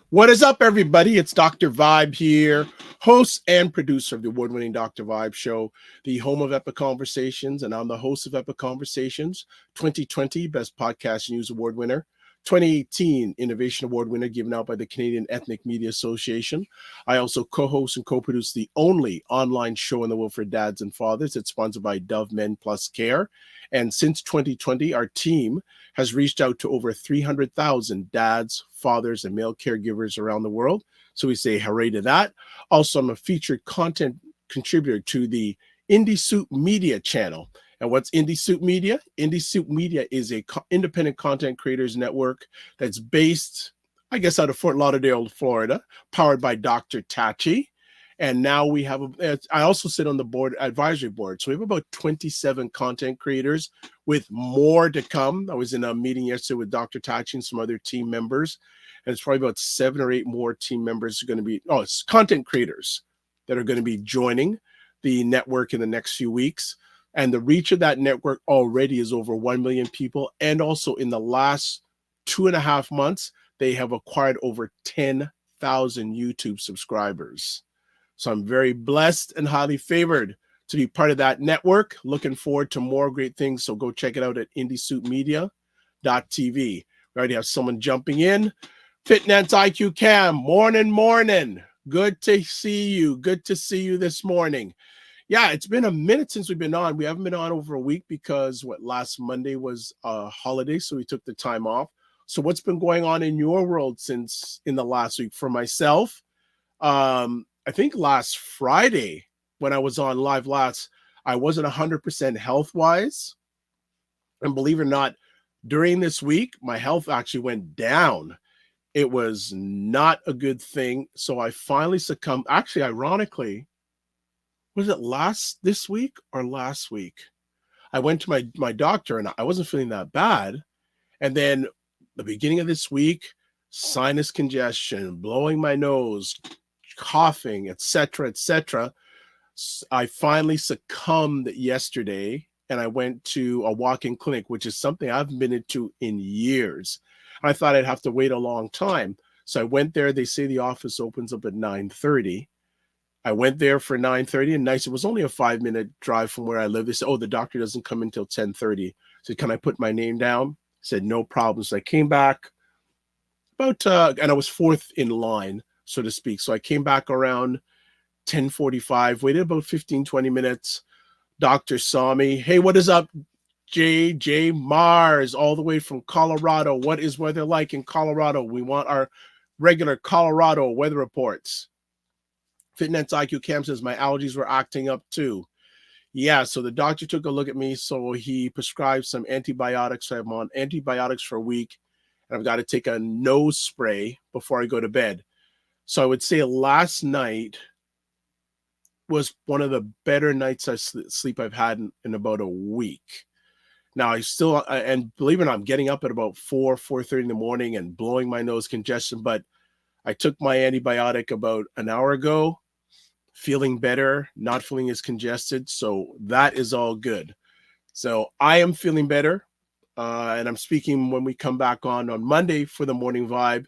What is up, everybody? It's Dr. Vibe here, host and producer of the award-winning Dr. Vibe Show, the home of Epic Conversations, and I'm the host of Epic Conversations, 2020 Best Podcast News Award winner, 2018 Innovation Award winner given out by the Canadian Ethnic Media Association. I also co-host and co-produce the only online show in the world for dads and fathers. It's sponsored by Dove Men Plus Care. And since 2020, our team has reached out to over 300,000 dads, fathers, and male caregivers around the world. So we say hooray to that. Also, I'm a featured content contributor to the Indie Soup Media channel. And what's Indie Soup Media? Indie Soup Media is a independent content creators network that's based, I guess, out of Fort Lauderdale, Florida, powered by Dr. Tachi. And now we have, I also sit on the board, advisory board. So we have about 27 content creators with more to come. I was in a meeting yesterday with Dr. Tachi and some other team members. And it's probably about 7 or 8 more team members are going to be, it's content creators that are going to be joining the network in the next few weeks. And the reach of that network already is over 1 million people. And also in the last 2.5 months, they have acquired over 10,000 YouTube subscribers. So I'm very blessed and highly favored to be part of that network. Looking forward to more great things. So go check it out at indiesoupmedia.tv. We already have someone jumping in. Fitness IQ Cam, morning. Good to see you. Good to see you this morning. Yeah, it's been a minute since we've been on. We haven't been on over a week because last Monday was a holiday, so we took the time off. So what's been going on in your world since in the last week? For myself, I think last Friday when I was on live last, I wasn't 100% health-wise. And believe it or not, during this week, my health actually went down. It was not a good thing. So I finally succumbed. Actually, ironically, was it this week or last week? I went to my doctor and I wasn't feeling that bad. And then the beginning of this week, sinus congestion, blowing my nose, coughing, etc. I finally succumbed yesterday and I went to a walk-in clinic, which is something I haven't been into in years. I thought I'd have to wait a long time. So I went there. They say the office opens up at 9:30. I went there for 9:30 and nice. It was only a 5-minute drive from where I live. They said, the doctor doesn't come until 10:30. I said, can I put my name down? I said, no problem. So I came back and I was fourth in line, so to speak. So I came back around 10:45, waited about 15-20 minutes. Doctor saw me. Hey, what is up, J Mars, all the way from Colorado? What is weather like in Colorado? We want our regular Colorado weather reports. Fitness IQ Cam says my allergies were acting up too. Yeah, so the doctor took a look at me. So he prescribed some antibiotics. So I'm on antibiotics for a week. And I've got to take a nose spray before I go to bed. So I would say last night was one of the better nights of sleep I've had in about a week. Now I still, and believe it or not, I'm getting up at about 4:30 in the morning and blowing my nose, congestion. But I took my antibiotic about an hour ago, feeling better, not feeling as congested. So that is all good. So I am feeling better. And I'm speaking when we come back on Monday for the morning vibe.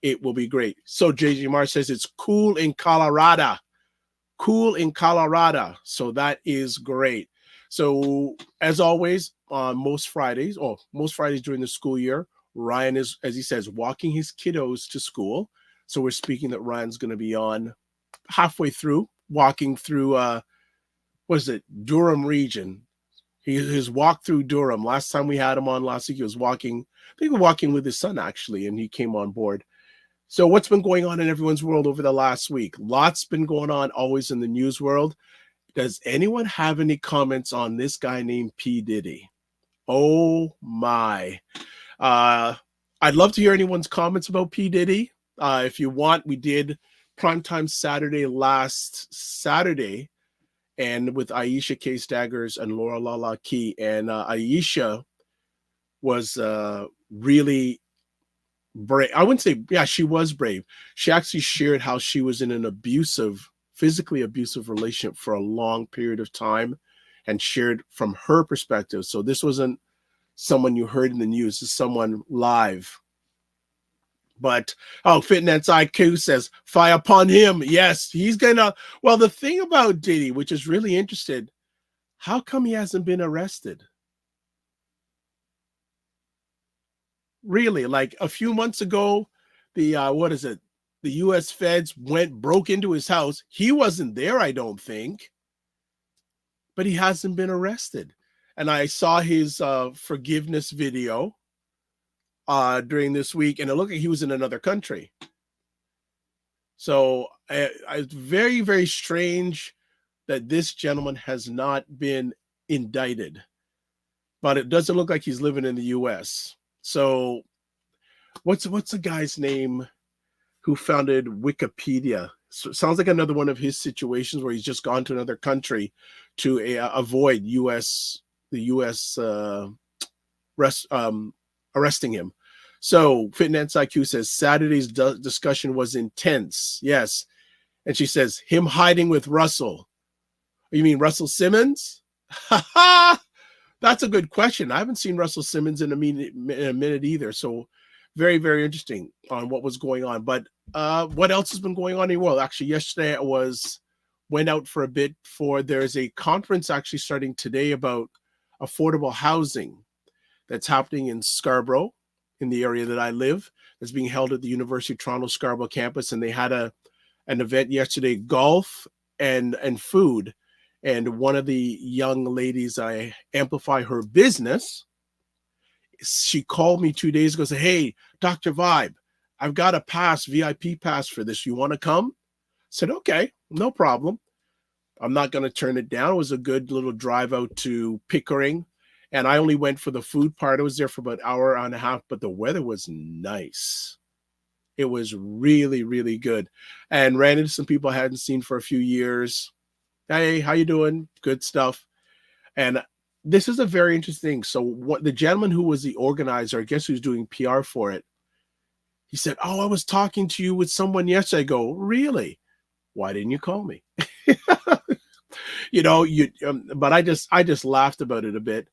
It will be great. So JJ Mars says it's cool in Colorado. Cool in Colorado. So that is great. So as always, on most Fridays during the school year, Ryan is, as he says, walking his kiddos to school. So we're speaking that Ryan's going to be on halfway through, walking through, Durham region. His walk through Durham. Last time we had him on last week, he was walking, I think walking with his son actually, and he came on board. So what's been going on in everyone's world over the last week? Lots been going on always in the news world. Does anyone have any comments on this guy named P. Diddy? Oh my. Uh, I'd love to hear anyone's comments about P. Diddy. If you want, we did Primetime Saturday last Saturday, and with Aisha K. Staggers and Laura Lala Key. And Aisha was really brave. I wouldn't say, yeah, she was brave. She actually shared how she was in an physically abusive relationship for a long period of time and shared from her perspective. So this wasn't someone you heard in the news, this is someone live. But, Fitness IQ says, fire upon him. Yes, he's gonna. Well, the thing about Diddy, which is really interesting, how come he hasn't been arrested? Really, like a few months ago, the the U.S. feds broke into his house. He wasn't there, I don't think, but he hasn't been arrested. And I saw his forgiveness video during this week, and it looked like he was in another country. So it's very, very strange that this gentleman has not been indicted, but it doesn't look like he's living in the U.S. So what's the guy's name who founded Wikipedia? So it sounds like another one of his situations where he's just gone to another country to avoid the U.S. Arresting him. So Fitness IQ says Saturday's discussion was intense. Yes. And she says, him hiding with Russell. You mean Russell Simmons? That's a good question. I haven't seen Russell Simmons in a minute either. So very, very interesting on what was going on. But what else has been going on in the world? Actually, yesterday I went out for a bit there's a conference actually starting today about affordable housing that's happening in Scarborough, in the area that I live, that's being held at the University of Toronto Scarborough campus. And they had an event yesterday, golf and food. And one of the young ladies, I amplify her business. She called me 2 days ago, said, hey, Dr. Vibe, I've got a VIP pass for this. You want to come? I said, okay, no problem. I'm not going to turn it down. It was a good little drive out to Pickering. And I only went for the food part. I was there for about an hour and a half, but the weather was nice. It was really, really good. And ran into some people I hadn't seen for a few years. Hey, how you doing? Good stuff. And this is a very interesting. So what the gentleman who was the organizer, I guess who's doing PR for it, he said, I was talking to you with someone yesterday. I go, really? Why didn't you call me? But I just laughed about it a bit.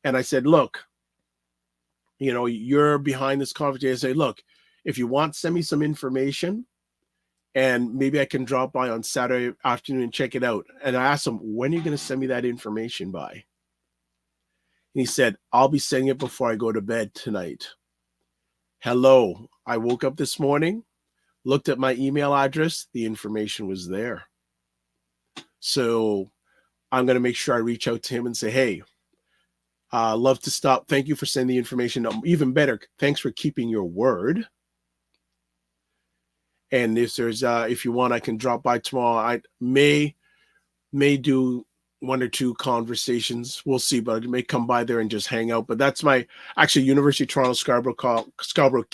And I said, look, you're behind this conference. I say, look, if you want, send me some information and maybe I can drop by on Saturday afternoon and check it out. And I asked him, when are you going to send me that information by? And he said, I'll be sending it before I go to bed tonight. Hello. I woke up this morning, looked at my email address. The information was there. So I'm going to make sure I reach out to him and say, hey, love to stop. Thank you for sending the information. Even better, thanks for keeping your word. And if you want, I can drop by tomorrow. I may do one or two conversations. We'll see, but I may come by there and just hang out. But that's my University of Toronto Scarborough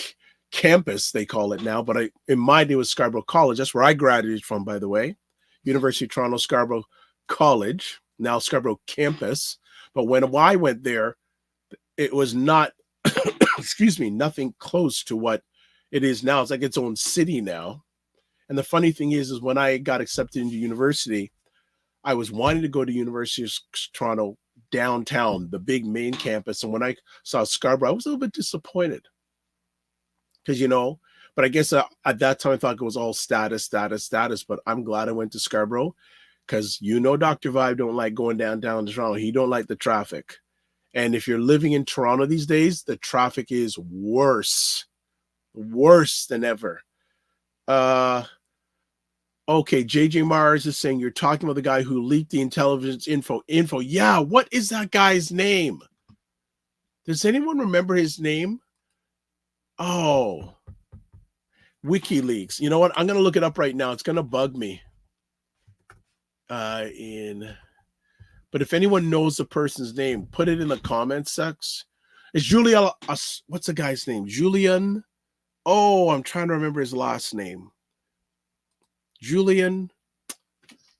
campus, they call it now. But in my day, it was Scarborough College. That's where I graduated from, by the way. University of Toronto Scarborough College, now Scarborough campus. But when I went there, it was not, nothing close to what it is now. It's like its own city now. And the funny thing is when I got accepted into university, I was wanting to go to University of Toronto downtown, the big main campus. And when I saw Scarborough, I was a little bit disappointed. Because, but I guess at that time I thought it was all status. But I'm glad I went to Scarborough because Dr. Vibe don't like going downtown to Toronto. He don't like the traffic. And if you're living in Toronto these days, the traffic is worse than ever. Okay, JJ Mars is saying you're talking about the guy who leaked the intelligence info. Yeah, what is that guy's name? Does anyone remember his name? Oh, WikiLeaks. You know what? I'm going to look it up right now. It's going to bug me. But if anyone knows the person's name, put it in the comments section. It's Julia. What's the guy's name? Julian. Oh, I'm trying to remember his last name. Julian.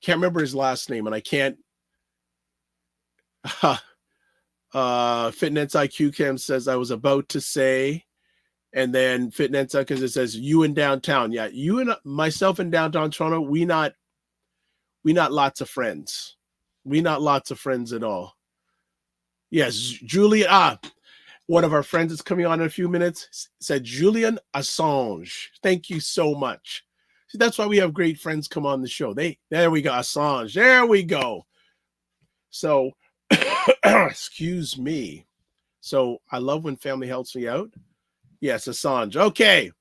Can't remember his last name, and I can't. Fitness IQ Cam says I was about to say, and then Fitness because it says you in downtown. Yeah, you and myself in downtown Toronto. We not lots of friends. We not lots of friends at all. Yes, Julia. One of our friends is coming on in a few minutes. Said Julian Assange. Thank you so much. See, that's why we have great friends come on the show. There we go, Assange. There we go. So, excuse me. So I love when family helps me out. Yes, Assange. Okay.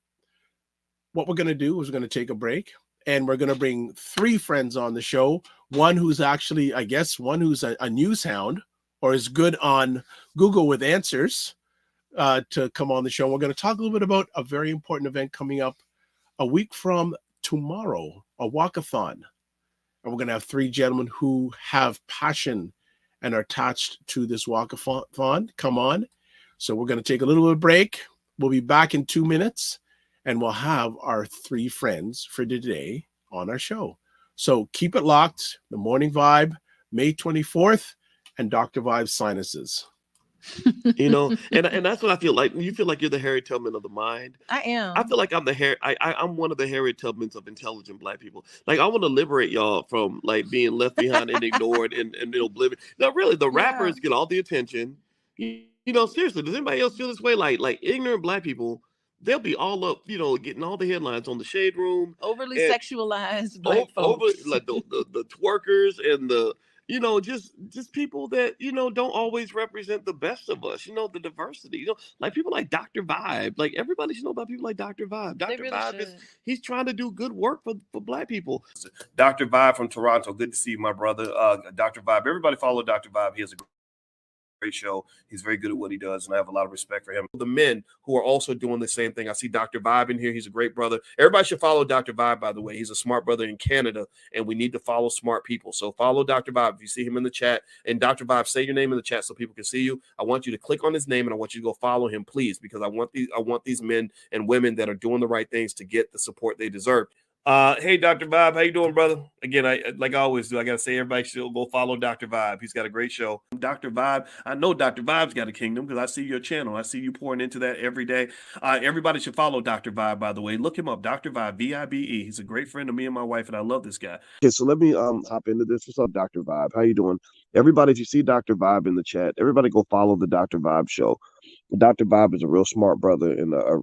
What we're going to do is we're going to take a break, and we're going to bring 3 friends on the show. One who's actually, I guess, one who's a news hound or is good on Google with answers to come on the show. We're going to talk a little bit about a very important event coming up a week from tomorrow, a walkathon. And we're going to have 3 gentlemen who have passion and are attached to this walkathon. Come on. So we're going to take a little bit of break. We'll be back in 2 minutes, and we'll have our 3 friends for today on our show. So keep it locked. The Morning Vibe, May 24th, and Dr. Vibe's sinuses. You know, and that's what I feel like. You feel like you're the Harriet Tubman of the mind. I am. I feel like I'm I'm one of the Harriet Tubmans of intelligent Black people. Like, I want to liberate y'all from like being left behind and ignored and oblivion. Now, really, the rappers get all the attention. You know, seriously, does anybody else feel this way? Like ignorant Black people, they'll be all up, you know, getting all the headlines on the Shade Room. Overly sexualized Black folks. Like the twerkers and the, you know, just people that, you know, don't always represent the best of us, you know, the diversity, you know, like people like Dr. Vibe. Like, everybody should know about people like Dr. Vibe. Dr. Really Vibe he's trying to do good work for Black people. Dr. Vibe from Toronto. Good to see you, my brother. Dr. Vibe. Everybody follow Dr. Vibe. He has a great show. He's very good at what he does, and I have a lot of respect for him. The men who are also doing the same thing. I see Dr. Vibe in here. He's a great brother. Everybody should follow Dr. Vibe, by the way. He's a smart brother in Canada, and we need to follow smart people. So follow Dr. Vibe. If you see him in the chat, and Dr. Vibe, say your name in the chat so people can see you. I want you to click on his name, and I want you to go follow him, please, because I want these men and women that are doing the right things to get the support they deserve. Hey, Dr. Vibe, how you doing, brother? Again, like I always do, I got to say everybody should go follow Dr. Vibe. He's got a great show. Dr. Vibe, I know Dr. Vibe's got a kingdom because I see your channel. I see you pouring into that every day. Everybody should follow Dr. Vibe, by the way. Look him up, Dr. Vibe, V-I-B-E. He's a great friend of me and my wife, and I love this guy. Okay, so let me hop into this. What's up, Dr. Vibe? How you doing? Everybody, if you see Dr. Vibe in the chat, everybody go follow the Dr. Vibe show. Dr. Vibe is a real smart brother and a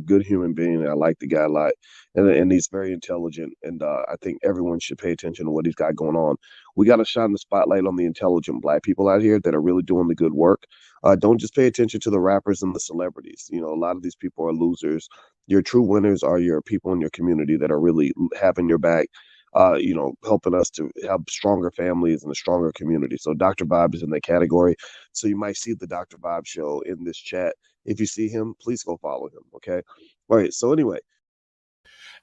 good human being. I like the guy a lot, and he's very intelligent. And I think everyone should pay attention to what he's got going on. We got to shine the spotlight on the intelligent Black people out here that are really doing the good work. Don't just pay attention to the rappers and the celebrities. You know, a lot of these people are losers. Your true winners are your people in your community that are really having your back. You know, helping us to have stronger families and a stronger community. So Dr. Vibe is in that category. So you might see the Dr. Vibe show in this chat. If you see him, please go follow him. Okay. All right. So anyway.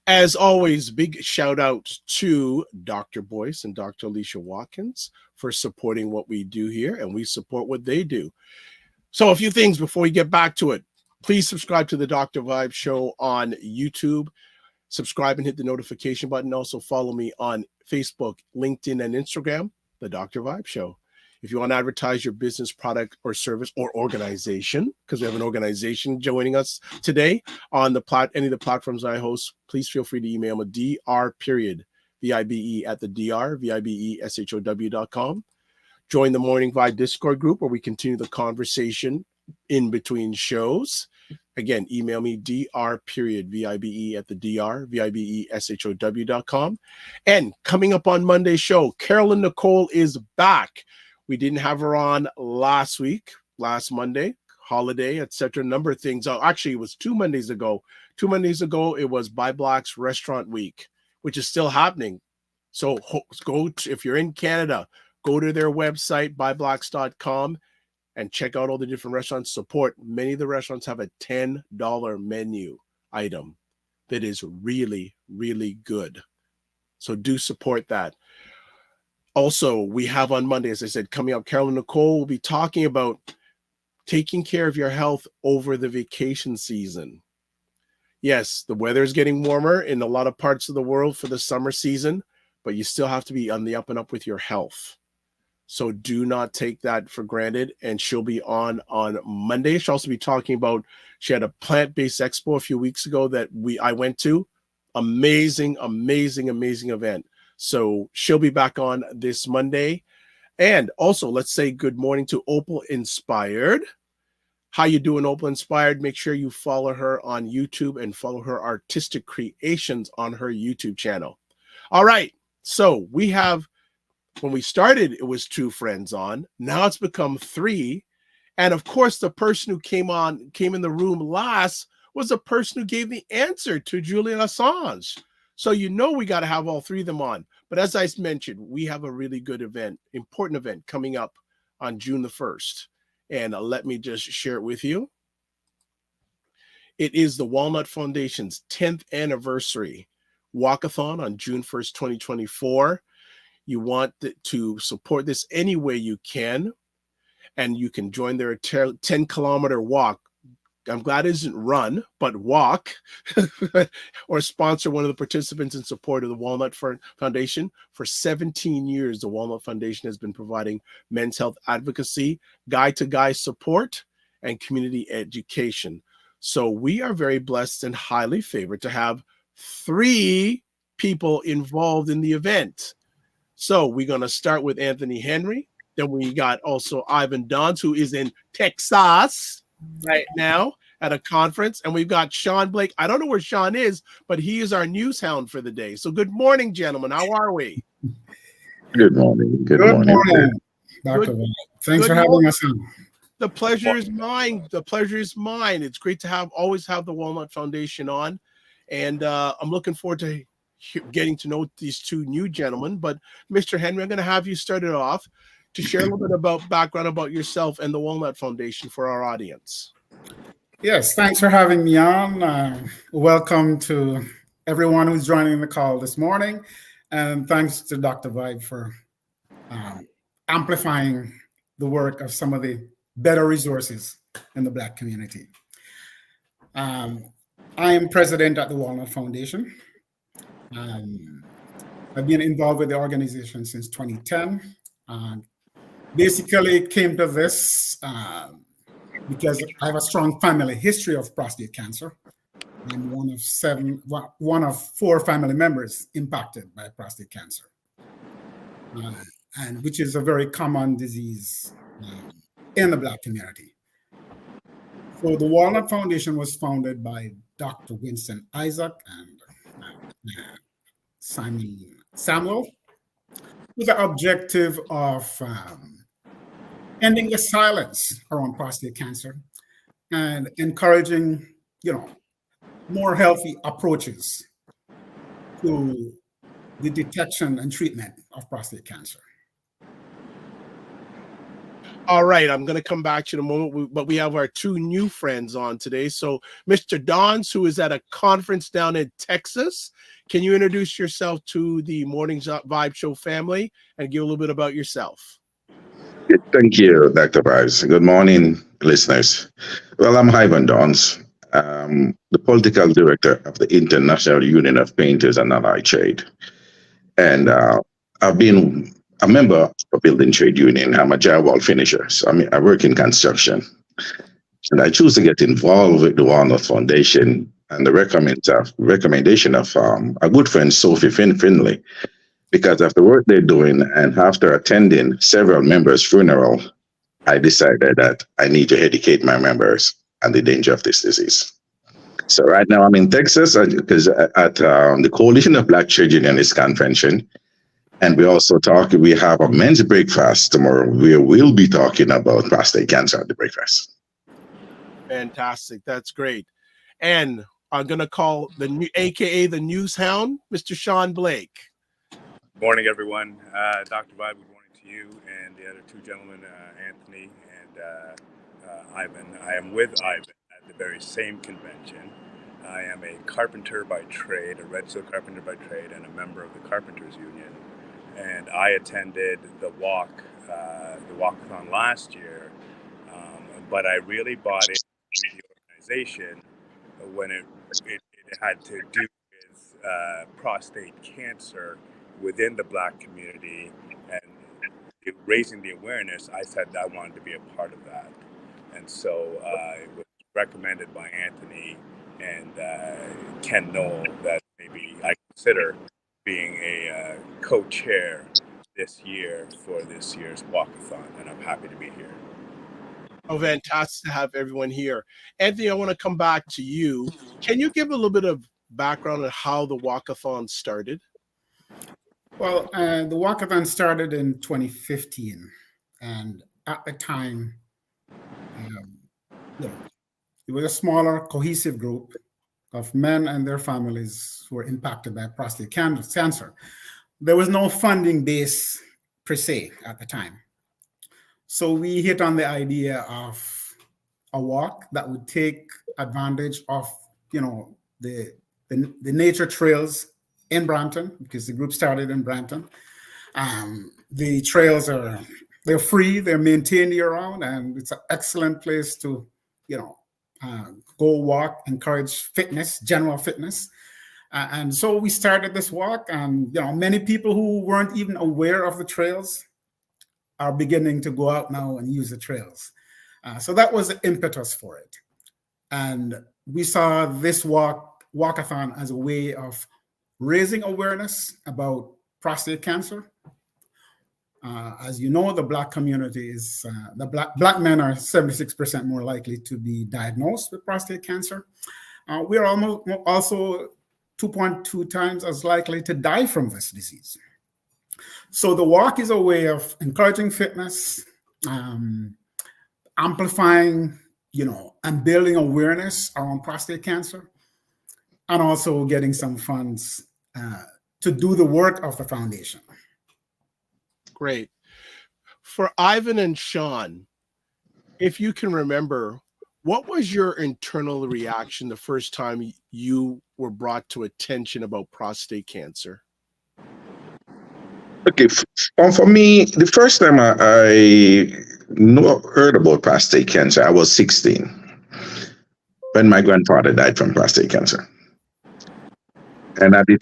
As always, big shout out to Dr. Boyce and Dr. Alicia Watkins for supporting what we do here, and we support what they do. So a few things before we get back to it. Please subscribe to the Dr. Vibe show on YouTube. Subscribe and hit the notification button. Also follow me on Facebook, LinkedIn, and Instagram, The Dr. Vibe Show. If you want to advertise your business, product, or service or organization, because we have an organization joining us today on any of the platforms I host, please feel free to email me dr.vibe at the dr.vibeshow.com. Join the Morning Vibe Discord group where we continue the conversation in between shows. Again, email me dr.vibe at the dr.vibeshow.com. And coming up on Monday's show, Carolyn Nicole is back. We didn't have her on last Monday, holiday, etc. Number of things. Actually, it was 2 Mondays ago. 2 Mondays ago, it was Buy Black's Restaurant Week, which is still happening. So if you're in Canada, go to their website, buyblacks.com. and check out all the different restaurants. Support. Many of the restaurants have a $10 menu item that is really, really good. So do support that. Also, we have on Monday, as I said, coming up, Carolyn Nicole will be talking about taking care of your health over the vacation season. Yes, the weather is getting warmer in a lot of parts of the world for the summer season, but you still have to be on the up and up with your health. So do not take that for granted. And she'll be on Monday. She'll also be talking about, she had a plant-based expo a few weeks ago that I went to. Amazing, amazing, amazing event. So she'll be back on this Monday. And also, let's say good morning to Opal Inspired. How you doing, Opal Inspired? Make sure you follow her on YouTube and follow her artistic creations on her YouTube channel. All right. So we have, when we started, it was 2 friends on. Now it's become 3. And of course, the person who came in the room last was the person who gave the answer to Julian Assange. So we got to have all 3 of them on. But as I mentioned, we have a really good event, important event coming up on June the 1st. And let me just share it with you. It is the Walnut Foundation's 10th anniversary walkathon on June 1st, 2024. You want to support this any way you can, and you can join their 10-kilometer walk. I'm glad it isn't run, but walk, or sponsor one of the participants in support of the Walnut Foundation. For 17 years, the Walnut Foundation has been providing men's health advocacy, guy-to-guy support, and community education. So we are very blessed and highly favored to have 3 people involved in the event. So we're going to start with Anthony Henry. Then we got also Ivan Dons, who is in Texas right now at a conference. And we've got Sean Blake. I don't know where Sean is, but he is our news hound for the day. So good morning, gentlemen. How are we? Good morning. Good morning. Dr. White. Thanks for having us on. The pleasure is mine. The pleasure is mine. It's great to always have the Walnut Foundation on. And I'm looking forward to getting to know these 2 new gentlemen. But Mr. Henry, I'm going to have you started off to share a little bit about background about yourself and the Walnut Foundation for our audience. Yes, thanks for having me on. Welcome to everyone who's joining the call this morning. And thanks to Dr. Vibe for amplifying the work of some of the better resources in the Black community. I am president at the Walnut Foundation. I've been involved with the organization since 2010. Basically, it came to this because I have a strong family history of prostate cancer. I'm one of 4 family members impacted by prostate cancer, and which is a very common disease in the Black community. So the Walnut Foundation was founded by Dr. Winston Isaac and Simon Samuel, with the objective of ending the silence around prostate cancer and encouraging, more healthy approaches to the detection and treatment of prostate cancer. All right, I'm going to come back to you in a moment, but we have our 2 new friends on today. So Mr. Dons, who is at a conference down in Texas, can you introduce yourself to the Morning Vibe Show family and give a little bit about yourself? Thank you, Dr. Vibes. Good morning, listeners. Well, I'm Ivan Dons, the political director of the International Union of Painters and Allied Trade. And I've been a member of a building trade union. I'm a drywall finisher, so I work in construction. And I choose to get involved with the Walnut Foundation and the recommendation of a good friend, Sophie Finley, because of the work they're doing and after attending several members' funeral, I decided that I need to educate my members on the danger of this disease. So right now I'm in Texas because at the Coalition of Black Trade Unionists Convention, and we have a men's breakfast tomorrow where we'll be talking about prostate cancer at the breakfast. Fantastic. That's great. And I'm going to call AKA the News Hound, Mr. Sean Blake. Good morning, everyone. Dr. Vibe, good morning to you and the other 2 gentlemen, Anthony and Ivan. I am with Ivan at the very same convention. I am a carpenter by trade, a red steel carpenter by trade, and a member of the Carpenters Union. And I attended the walkathon last year but I really bought into the organization when it had to do with prostate cancer within the Black community and raising the awareness. I said I wanted to be a part of that, and so it was recommended by Anthony and Ken Knoll that maybe I consider being a co-chair this year for this year's walkathon, and I'm happy to be here. Oh, fantastic to have everyone here. Anthony, I want to come back to you. Can you give a little bit of background on how the walkathon started? Well, the walkathon started in 2015, and at the time, it was a smaller, cohesive group of men and their families who were impacted by prostate cancer. There was no funding base per se at the time. So we hit on the idea of a walk that would take advantage of, the nature trails in Brampton, because the group started in Brampton. The trails they're free, they're maintained year round, and it's an excellent place to, go walk, encourage fitness, general fitness. And so we started this walk, and many people who weren't even aware of the trails are beginning to go out now and use the trails. So that was the impetus for it. And we saw this walkathon as a way of raising awareness about prostate cancer. As you know, the Black community is, the black men are 76% more likely to be diagnosed with prostate cancer. We are also 2.2 times as likely to die from this disease. So the walk is a way of encouraging fitness, amplifying, and building awareness around prostate cancer, and also getting some funds to do the work of the foundation. Great. For Ivan and Sean, if you can remember, what was your internal reaction the first time you were brought to attention about prostate cancer? Okay, for me, the first time I heard about prostate cancer, I was 16 when my grandfather died from prostate cancer. And at the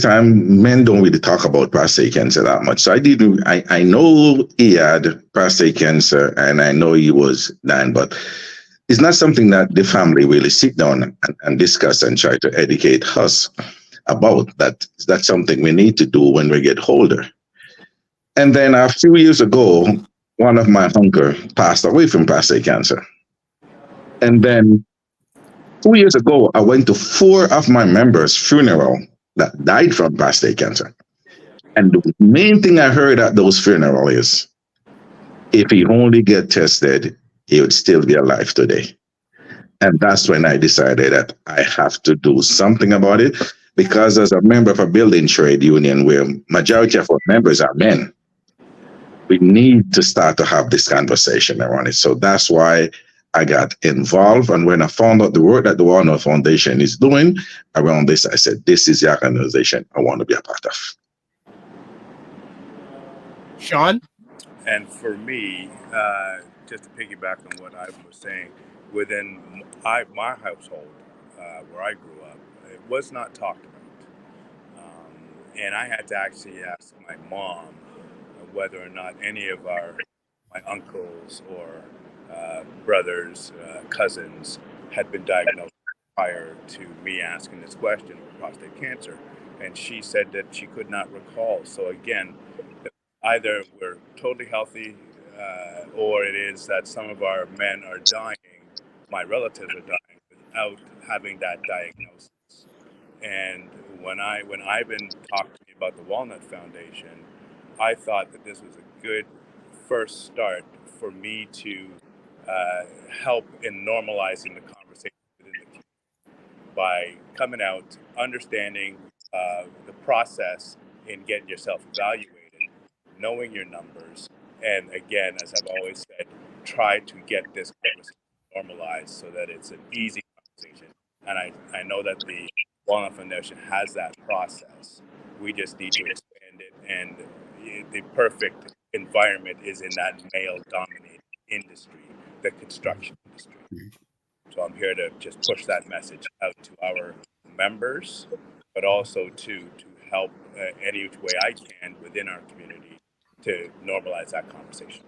time, men don't really talk about prostate cancer that much. So I know he had prostate cancer and I know he was dying, but it's not something that the family really sit down and discuss and try to educate us about. That's something we need to do when we get older. And then a few years ago, one of my uncle passed away from prostate cancer. And then 2 years ago, I went to 4 of my members' funeral that died from prostate cancer. And the main thing I heard at those funerals is, if he only get tested, he would still be alive today. And that's when I decided that I have to do something about it, because as a member of a building trade union where majority of our members are men, we need to start to have this conversation around it. So that's why I got involved. And when I found out the work that the Walnut Foundation is doing around this, I said, this is the organization I want to be a part of. Sean? And for me, just to piggyback on what Ivan was saying, within my household, where I grew up, it was not talked about. And I had to actually ask my mom whether or not any of my uncles or brothers, cousins had been diagnosed prior to me asking this question of prostate cancer. And she said that she could not recall. So again, either we're totally healthy or it is that some of our men are dying, my relatives are dying without having that diagnosis. And when Ivan talked to me about the Walnut Foundation, I thought that this was a good first start for me to help in normalizing the conversation within the community by coming out, understanding the process in getting yourself evaluated, knowing your numbers, and again, as I've always said, try to get this conversation normalized so that it's an easy conversation. And I know that the Walnut Foundation has that process. We just need to expand it, and the perfect environment is in that male-dominated industry the construction industry. So I'm here to just push that message out to our members, but also to help any which way I can within our community to normalize that conversation.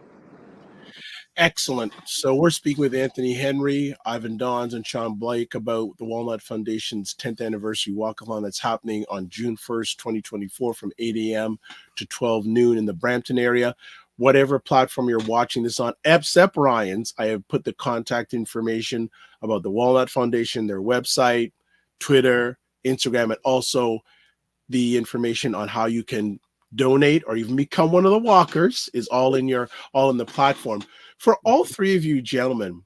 Excellent. So we're speaking with Anthony Henry, Ivan Dons, and Sean Blake about the Walnut Foundation's 10th anniversary walkathon that's happening on June 1st, 2024 from 8 a.m. to 12 noon in the Brampton area. Whatever platform you're watching this on, except Ryan's, I have put the contact information about the Walnut Foundation, their website, Twitter, Instagram, and also the information on how you can donate or even become one of the walkers is all in the platform. For all three of you gentlemen,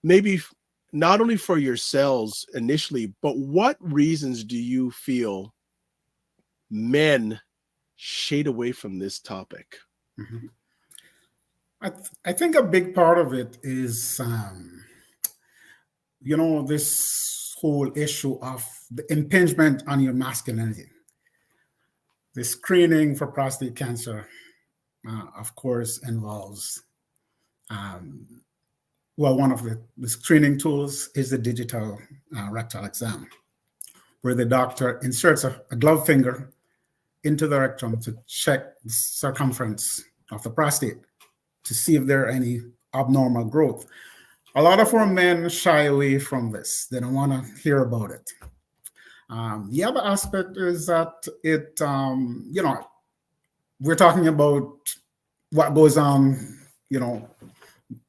maybe not only for yourselves initially, but what reasons do you feel men shade away from this topic? Mm-hmm. I think a big part of it is, this whole issue of the impingement on your masculinity. The screening for prostate cancer, of course, involves, one of the screening tools is the digital rectal exam, where the doctor inserts a glove finger into the rectum to check the circumference of the prostate to see if there are any abnormal growth. A lot of our men shy away from this. They don't want to hear about it. The other aspect is that we're talking about what goes on,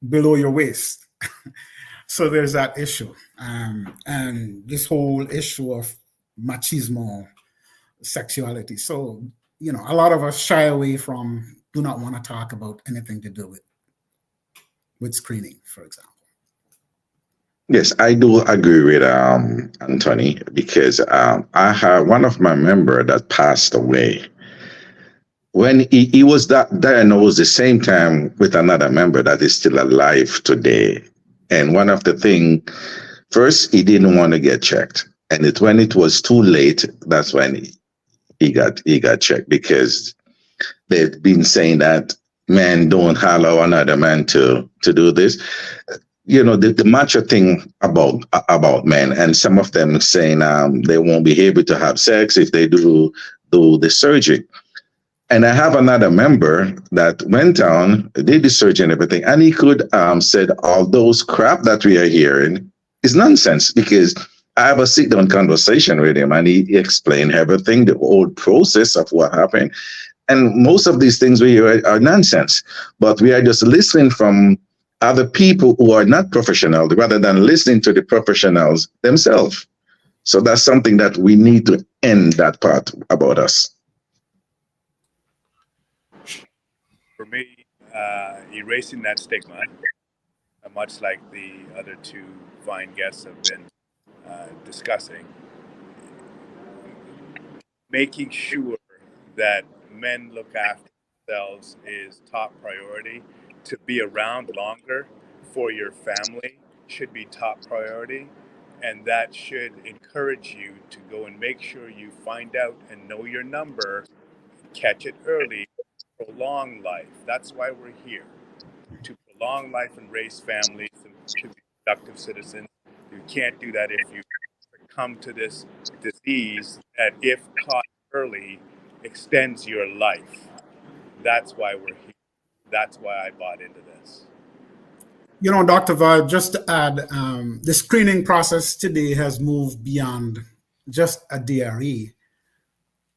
below your waist. So there's that issue. And this whole issue of machismo sexuality. So, a lot of us shy away from, do not want to talk about anything to do with screening, for example. Yes, I do agree with Anthony, because I have one of my member that passed away. When he was diagnosed the same time with another member that is still alive today. And one of the things, first, he didn't want to get checked. And when it was too late, that's when he got checked, because they've been saying that men don't allow another man to do this. The macho thing about men, and some of them saying they won't be able to have sex if they do the surgery. And I have another member that went down, did the surgery and everything, and he could said all those crap that we are hearing is nonsense, because I have a sit-down conversation with him and he explained everything, the whole process of what happened. And most of these things we hear are nonsense, but we are just listening from other people who are not professional rather than listening to the professionals themselves. So that's something that we need to end that part about us. For me, erasing that stigma, much like the other two fine guests have been discussing, making sure that men look after themselves is top priority. To be around longer for your family should be top priority, and that should encourage you to go and make sure you find out and know your number, catch it early, prolong life. That's why we're here, to prolong life and raise families and to be productive citizens. You can't do that if you succumb to this disease that, if caught early, extends your life. That's why we're here. That's why I bought into this. Dr. Vibe, just to add, the screening process today has moved beyond just a DRE.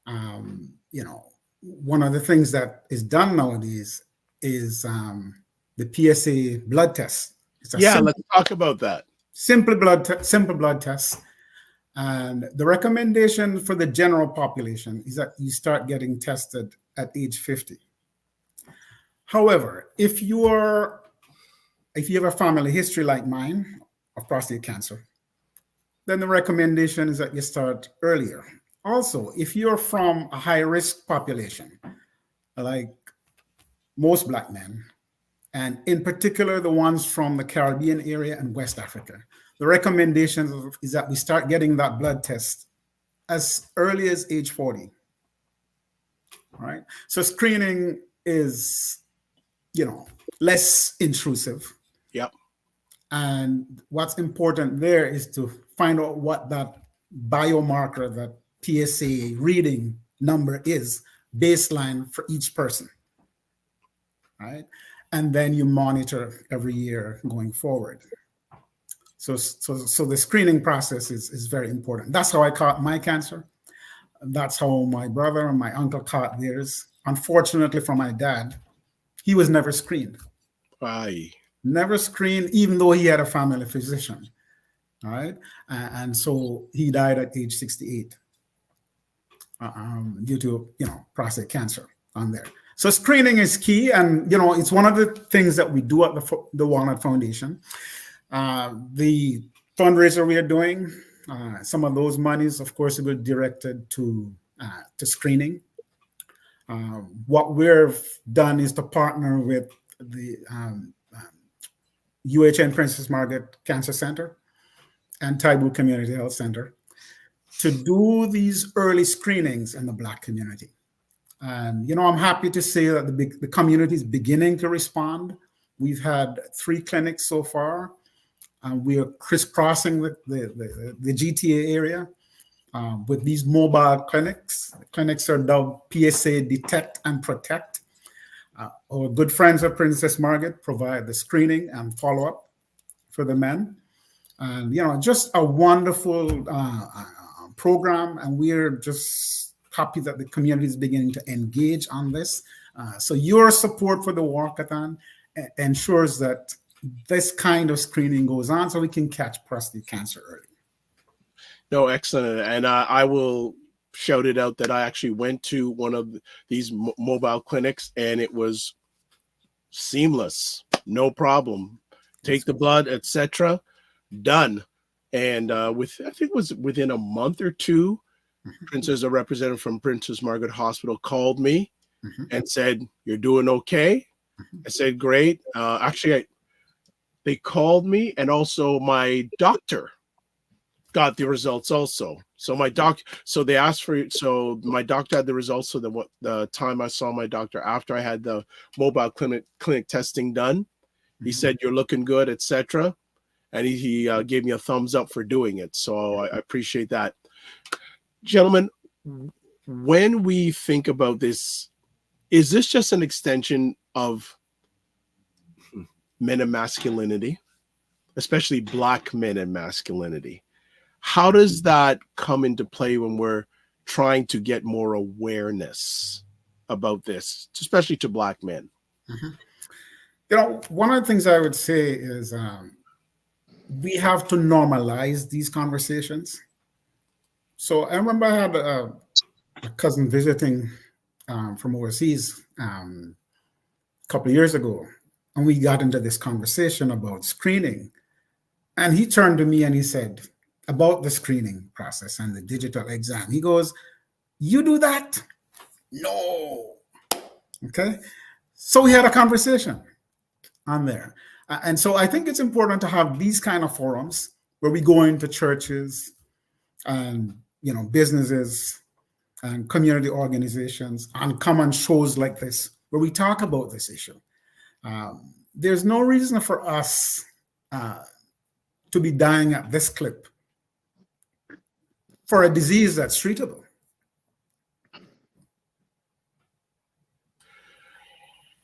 One of the things that is done nowadays is the PSA blood test. Let's talk about that. Simple blood test. And the recommendation for the general population is that you start getting tested at age 50. However, if you have a family history like mine of prostate cancer, then the recommendation is that you start earlier. Also, if you're from a high-risk population, like most Black men, and in particular the ones from the Caribbean area and West Africa, the recommendation is that we start getting that blood test as early as age 40. All right. So screening is less intrusive. Yep. And what's important there is to find out what that biomarker, that PSA reading number is, baseline for each person, right? And then you monitor every year going forward. So the screening process is very important. That's how I caught my cancer. That's how my brother and my uncle caught theirs. Unfortunately for my dad, he was never screened. Aye. Never screened, even though he had a family physician. All right. And so he died at age 68 due to, prostate cancer on there. So screening is key. And, it's one of the things that we do at the Walnut Foundation. The fundraiser we are doing, some of those monies, of course, will be directed to screening. What we've done is to partner with the UHN Princess Margaret Cancer Center and Taibu Community Health Center to do these early screenings in the Black community. And, I'm happy to say that the community is beginning to respond. We've had 3 clinics so far. We are crisscrossing the GTA area with these mobile clinics. The clinics are dubbed PSA Detect and Protect. Our good friends at Princess Margaret provide the screening and follow-up for the men. And, just a wonderful program. And we're just happy that the community is beginning to engage on this. So your support for the walkathon ensures that this kind of screening goes on so we can catch prostate cancer early. No, excellent. And I will shout it out that I actually went to one of these mobile clinics and it was seamless. No problem. Take the blood, etc. Done. And I think it was within a month or two, a representative from Princess Margaret Hospital called me and said, "You're doing okay?" I said, "Great." They called me, and also my doctor got the results also. So my they asked for it. So my doctor had the results. So the time I saw my doctor after I had the mobile clinic testing done, he said, "You're looking good," etc. And he gave me a thumbs up for doing it. So I appreciate that. Gentlemen, when we think about this, is this just an extension of men and masculinity, especially Black men and masculinity? How does that come into play when we're trying to get more awareness about this, especially to Black men? One of the things I would say is we have to normalize these conversations. So I remember I had a cousin visiting from overseas a couple of years ago, and we got into this conversation about screening. And he turned to me and he said, about the screening process and the digital exam, he goes, "You do that?" No. Okay. So we had a conversation on there. And so I think it's important to have these kind of forums where we go into churches and, businesses and community organizations and come on shows like this where we talk about this issue. There's no reason for us to be dying at this clip for a disease that's treatable.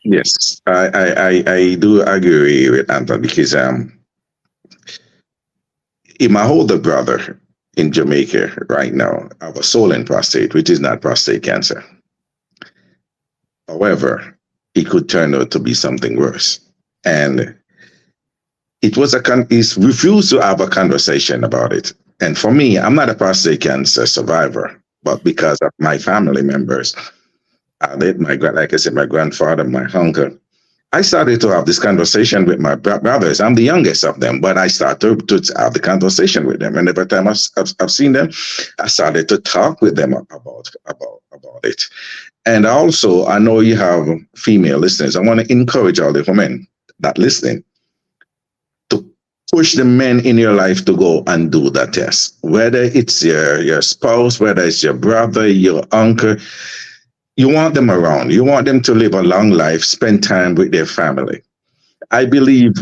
Yes, I do agree with Anton because in my older brother in Jamaica right now, I have a swollen prostate, which is not prostate cancer. However, it could turn out to be something worse. And it was he's refused to have a conversation about it. And for me, I'm not a prostate cancer survivor, but because of my family members, like I said, my grandfather, my uncle, I started to have this conversation with my brothers. I'm the youngest of them, but I started to have the conversation with them. And every time I've seen them, I started to talk with them about it. And also, I know you have female listeners. I want to encourage all the women that listening to push the men in your life to go and do that test. Whether it's your spouse, whether it's your brother, your uncle, you want them around. You want them to live a long life, spend time with their family. I believe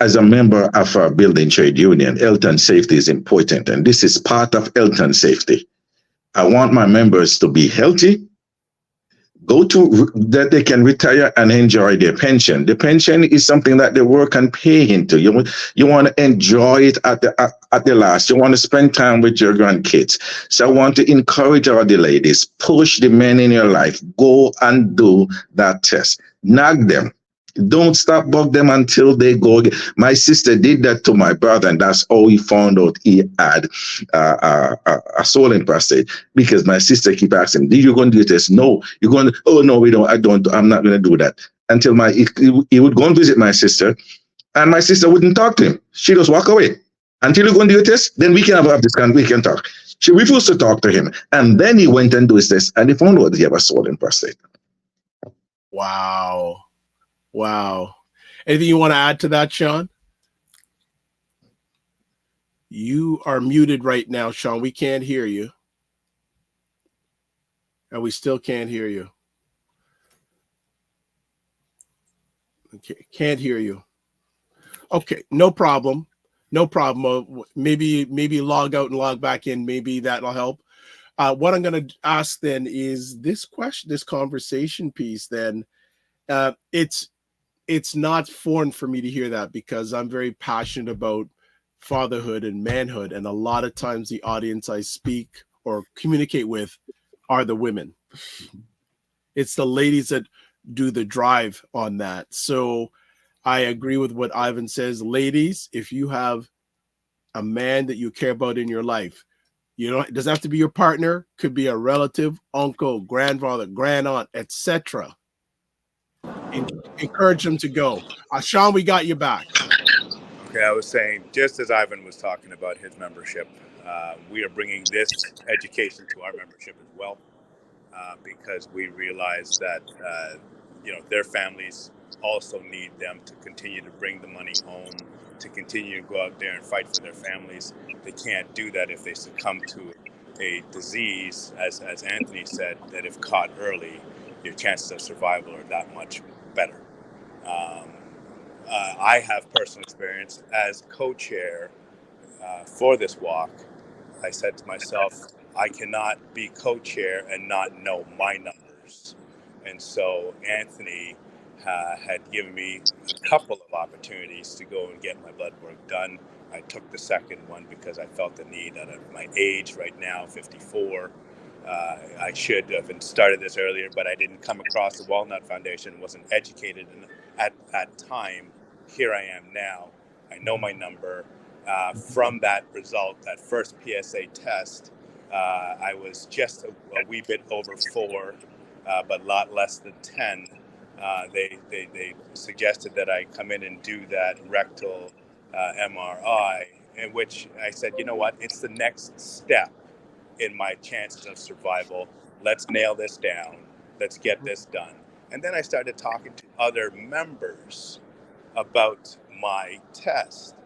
as a member of a building trade union, health and safety is important, and this is part of health and safety. I want my members to be healthy, that they can retire and enjoy their pension. The pension is something that they work and pay into. You want to enjoy it at the last. You want to spend time with your grandkids. So I want to encourage all the ladies, push the men in your life, go and do that test. Nag them. Don't stop bug them until they go. My sister did that to my brother, and that's how he found out he had a swollen prostate, because my sister keep asking, "Did you go and do this?" No, you're going to, oh no, we don't, I don't, I'm not going to do that. Until he would go and visit my sister, and my sister wouldn't talk to him. She just walk away. Until you go and do your test, then we can have this we can talk. She refused to talk to him. And then he went and do his test, and he found out he had a swollen prostate. Wow. Wow. Anything you want to add to that, Sean? You are muted right now, Sean. We can't hear you. And we still can't hear you. Okay, can't hear you. Okay, no problem. No problem. Maybe log out and log back in. Maybe that'll help. What I'm going to ask then is this conversation piece then, it's not foreign for me to hear that, because I'm very passionate about fatherhood and manhood. And a lot of times the audience I speak or communicate with are the women. It's the ladies that do the drive on that. So I agree with what Ivan says. Ladies, if you have a man that you care about in your life, it doesn't have to be your partner, could be a relative, uncle, grandfather, grandaunt, etc. Encourage them to go. Sean, we got you back. Okay, I was saying, just as Ivan was talking about his membership, we are bringing this education to our membership as well, because we realize that their families also need them to continue to bring the money home, to continue to go out there and fight for their families. They can't do that if they succumb to a disease, as Anthony said, that if caught early, your chances of survival are that much better. I have personal experience as co-chair for this walk. I said to myself, I cannot be co-chair and not know my numbers. And so Anthony had given me a couple of opportunities to go and get my blood work done. I took the second one because I felt the need at my age right now, 54. I should have started this earlier, but I didn't come across the Walnut Foundation, wasn't educated at that time. Here I am now. I know my number. From that result, that first PSA test, I was just a wee bit over 4, but a lot less than 10. They suggested that I come in and do that rectal MRI, in which I said, you know what, it's the next step in my chances of survival. Let's nail this down. Let's get this done. And then I started talking to other members about my test.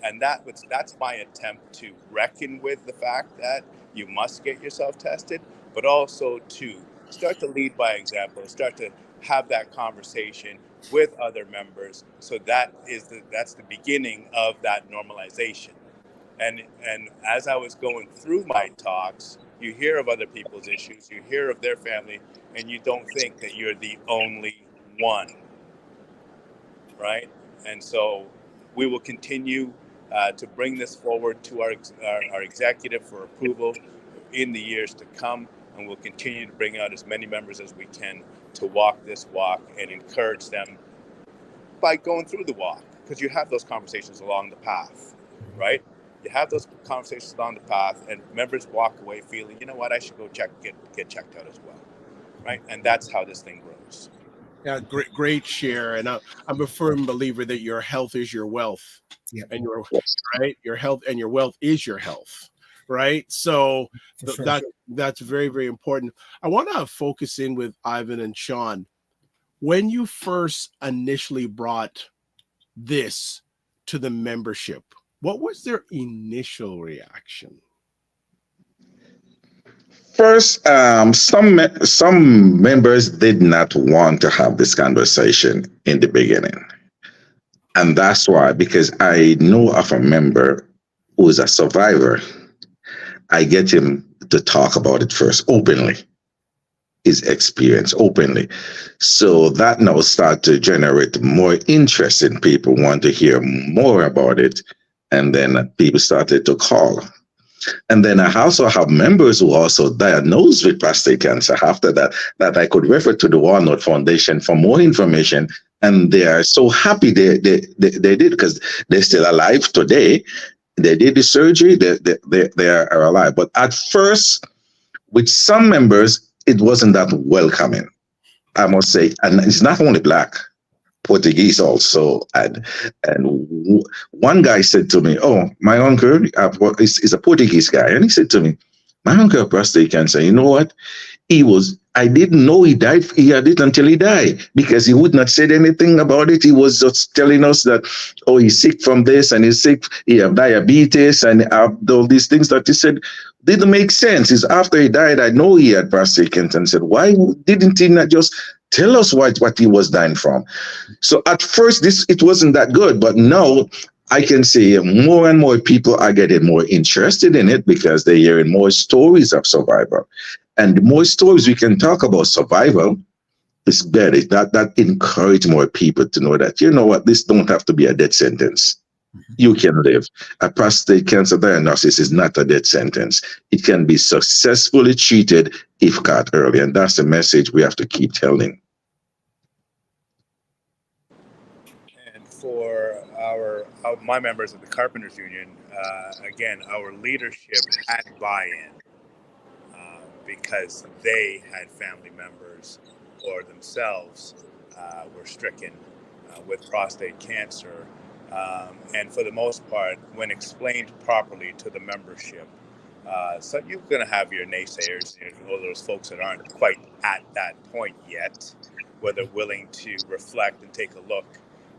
And that's my attempt to reckon with the fact that you must get yourself tested, but also to start to lead by example, start to have that conversation with other members. So that's the beginning of that normalization. And as I was going through my talks, you hear of other people's issues, you hear of their family, and you don't think that you're the only one, right? And so we will continue to bring this forward to our executive for approval in the years to come, and we'll continue to bring out as many members as we can to walk this walk and encourage them by going through the walk, because you have those conversations along the path, right? You have those conversations along the path, and members walk away feeling, you know what, I should go get checked out as well, right? And that's how this thing grows. Yeah, great share. And I'm a firm believer that your health is your wealth. Yeah. And your health and your wealth is your health, right? So that's very, very important. I want to focus in with Ivan and Sean. When you first initially brought this to the membership, what was their initial reaction? first, some members did not want to have this conversation in the beginning. And that's why, because I know of a member who is a survivor, I get him to talk about it first openly, his experience openly. So that now start to generate more interest in people want to hear more about it. And then people started to call. And then I also have members who also diagnosed with prostate cancer after that I could refer to the Walnut Foundation for more information. And they are so happy they did, because they're still alive today. They did the surgery, they are alive. But at first, with some members, it wasn't that welcoming, I must say. And it's not only Black, Portuguese also. And one guy said to me, "Oh, my uncle is a Portuguese guy." And he said to me, "My uncle had prostate cancer. You know what? I didn't know he died. He had it until he died, because he would not say anything about it. He was just telling us that, oh, he's sick from this and he's sick. He have diabetes and all these things that he said didn't make sense. It's after he died, I know he had prostate cancer, and said, why didn't he not just tell us what he was dying from?" So at first, it wasn't that good, but now I can say more and more people are getting more interested in it because they're hearing more stories of survival. And the more stories we can talk about survival, it's better. That encourage more people to know that, you know what, this don't have to be a death sentence. You can live. A prostate cancer diagnosis is not a death sentence. It can be successfully treated if caught early. And that's the message we have to keep telling. And for my members of the Carpenters Union, again, our leadership had buy-in because they had family members or themselves were stricken with prostate cancer. And for the most part, when explained properly to the membership, so you're going to have your naysayers, all those folks that aren't quite at that point yet, where they're willing to reflect and take a look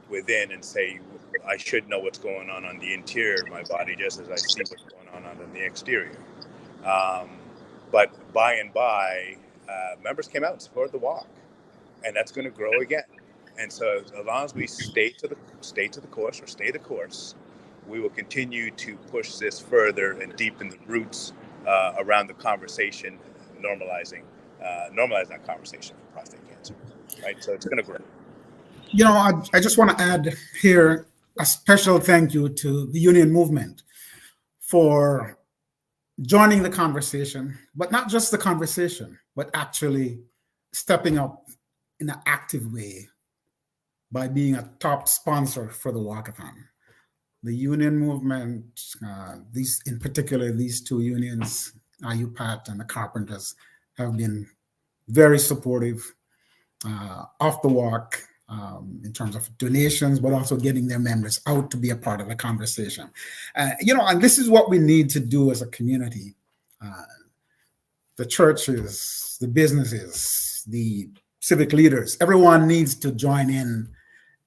within and say, I should know what's going on the interior of my body just as I see what's going on the exterior. But by and by, members came out and supported the walk, and that's going to grow again. And so as long as we stay the course, we will continue to push this further and deepen the roots around the conversation, normalizing that conversation for prostate cancer, right? So it's going to grow. You know, I just want to add here a special thank you to the union movement for joining the conversation, but not just the conversation, but actually stepping up in an active way by being a top sponsor for the walkathon. The union movement, in particular, these two unions, IUPAT and the Carpenters, have been very supportive of the walk in terms of donations, but also getting their members out to be a part of the conversation. And this is what we need to do as a community. The churches, the businesses, the civic leaders, everyone needs to join in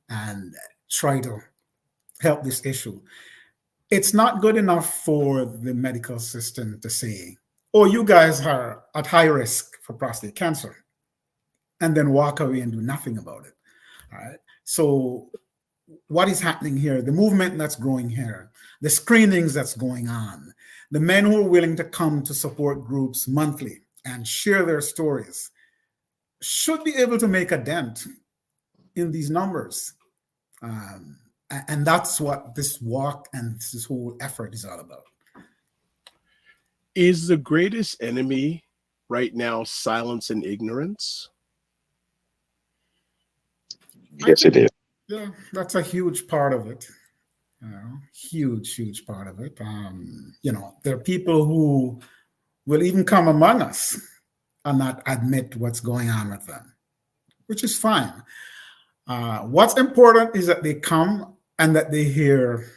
and try to help this issue. It's not good enough for the medical system to say, oh, you guys are at high risk for prostate cancer, and then walk away and do nothing about it. All right. So what is happening here, the movement that's growing here, the screenings that's going on, the men who are willing to come to support groups monthly and share their stories should be able to make a dent in these numbers. And that's what this walk and this whole effort is all about. Is the greatest enemy right now silence and ignorance? Yes, it is. Yeah, that's a huge part of it. Huge part of it. There are people who will even come among us and not admit what's going on with them, which is fine. What's important is that they come and that they hear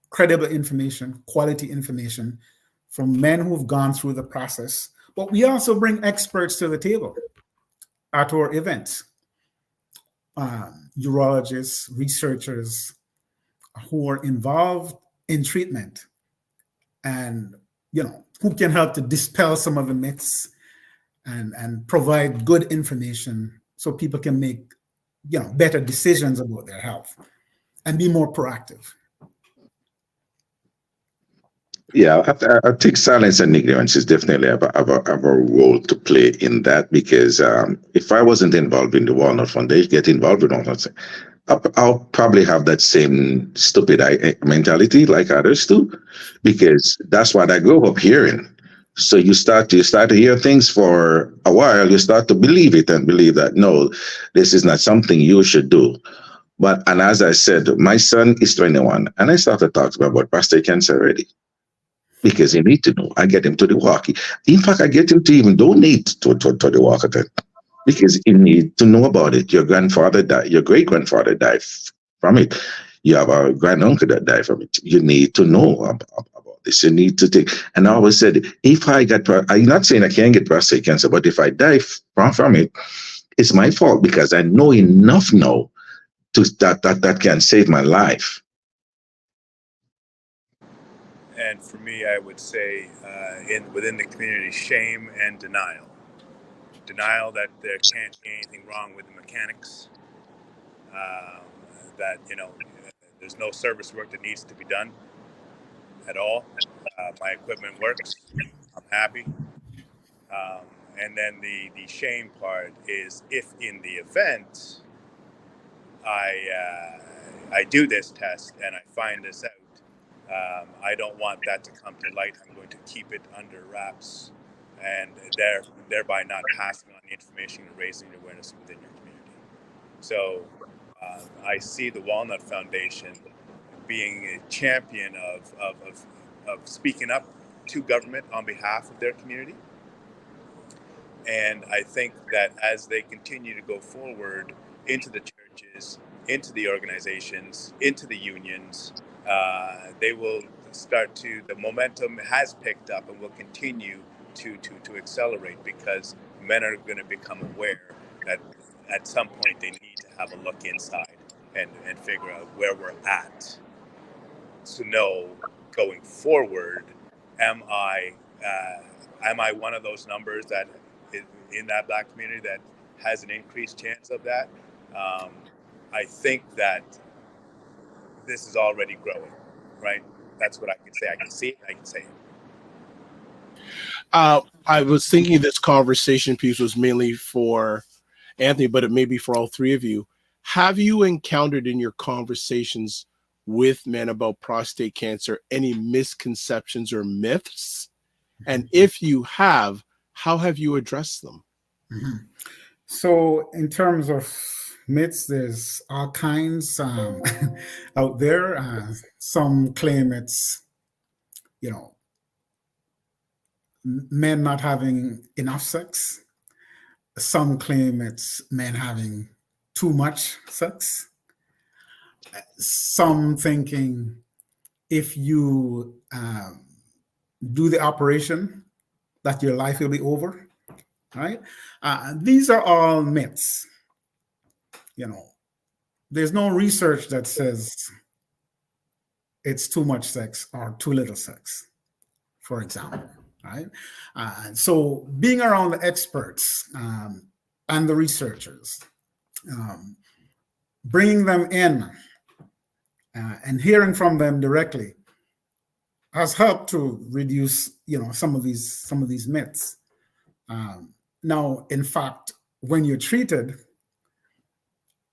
credible information, quality information from men who've gone through the process. But we also bring experts to the table at our events. Urologists, researchers who are involved in treatment and, who can help to dispel some of the myths and provide good information so people can make, better decisions about their health and be more proactive. Yeah, I think silence and ignorance is definitely have a role to play in that, because if I wasn't involved in the Walnut Foundation, get involved with Walnut, I'll probably have that same stupid mentality like others do, because that's what I grew up hearing. So you start to hear things for a while, you start to believe it and believe that, no, this is not something you should do. And as I said, my son is 21, and I started talking about prostate cancer already, because he need to know. I get him to the walk. In fact, I get him to even donate to the walkathon, because you need to know about it. Your grandfather died, your great grandfather died from it. You have a granduncle that died from it. You need to know about this. You need to take. And I always said, if I get, I'm not saying I can't get prostate cancer, but if I die from it, it's my fault, because I know enough now to that can save my life. And for me, I would say within the community, shame and denial. Denial that there can't be anything wrong with the mechanics, that, there's no service work that needs to be done at all. My equipment works. I'm happy. And then the shame part is, if in the event I do this test and I find this out, I don't want that to come to light. I'm going to keep it under wraps, and thereby not passing on the information and raising awareness within your community. So I see the Walnut Foundation being a champion of speaking up to government on behalf of their community. And I think that as they continue to go forward into the churches, into the organizations, into the unions, they will the momentum has picked up and will continue to accelerate, because men are going to become aware that at some point they need to have a look inside and figure out where we're at, to know going forward, am I one of those numbers that is in that Black community that has an increased chance of that? I think that this is already growing, right? That's what I can say. I can see it, I can say it. I was thinking this conversation piece was mainly for Anthony, but it may be for all three of you. Have you encountered in your conversations with men about prostate cancer any misconceptions or myths? And if you have, how have you addressed them? Mm-hmm. So in terms of myths, there's all kinds out there. Some claim it's, men not having enough sex. Some claim it's men having too much sex. Some thinking if you do the operation, that your life will be over, right? These are all myths. There's no research that says it's too much sex or too little sex, for example, right? So being around the experts and the researchers, bringing them in and hearing from them directly has helped to reduce, some of these myths. Now, in fact, when you're treated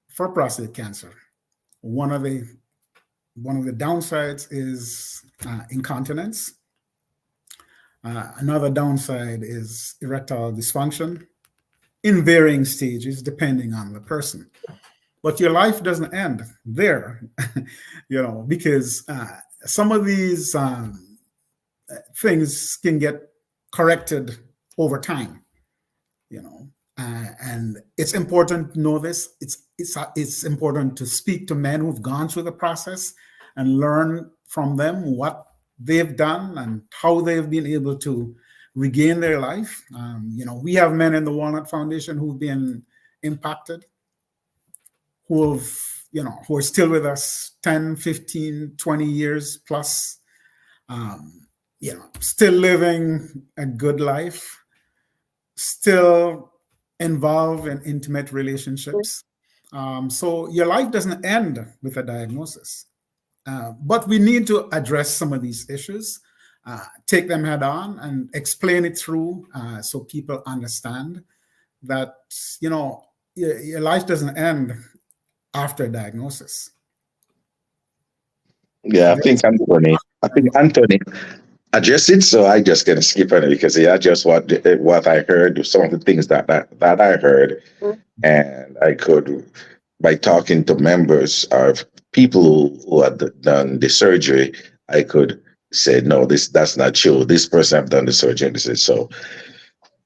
for prostate cancer, one of the downsides is incontinence. Another downside is erectile dysfunction in varying stages, depending on the person. But your life doesn't end there, because some of these things can get corrected over time, and it's important to know this. It's important to speak to men who've gone through the process and learn from them what they've done and how they've been able to regain their life. We have men in the Walnut Foundation who've been impacted, who are still with us 10, 15, 20 years plus. still living a good life, still involved in intimate relationships. So your life doesn't end with a diagnosis. But we need to address some of these issues, take them head on and explain it through so people understand that, your life doesn't end after a diagnosis. Yeah, I think Anthony addressed it, so I just gonna skip on it because yeah, just what I heard, some of the things that I heard, and I could, by talking to members of people who had done the surgery, I could say no, that's not true. This person have done the surgery, and this is so.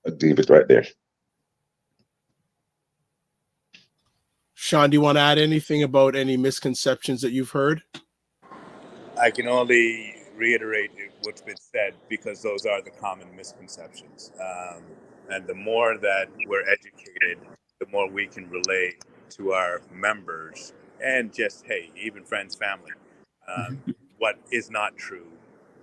I'll leave it right there. Sean, do you want to add anything about any misconceptions that you've heard? I can only reiterate what's been said because those are the common misconceptions. And the more that we're educated, the more we can relate to our members and just, hey, even friends, family, what is not true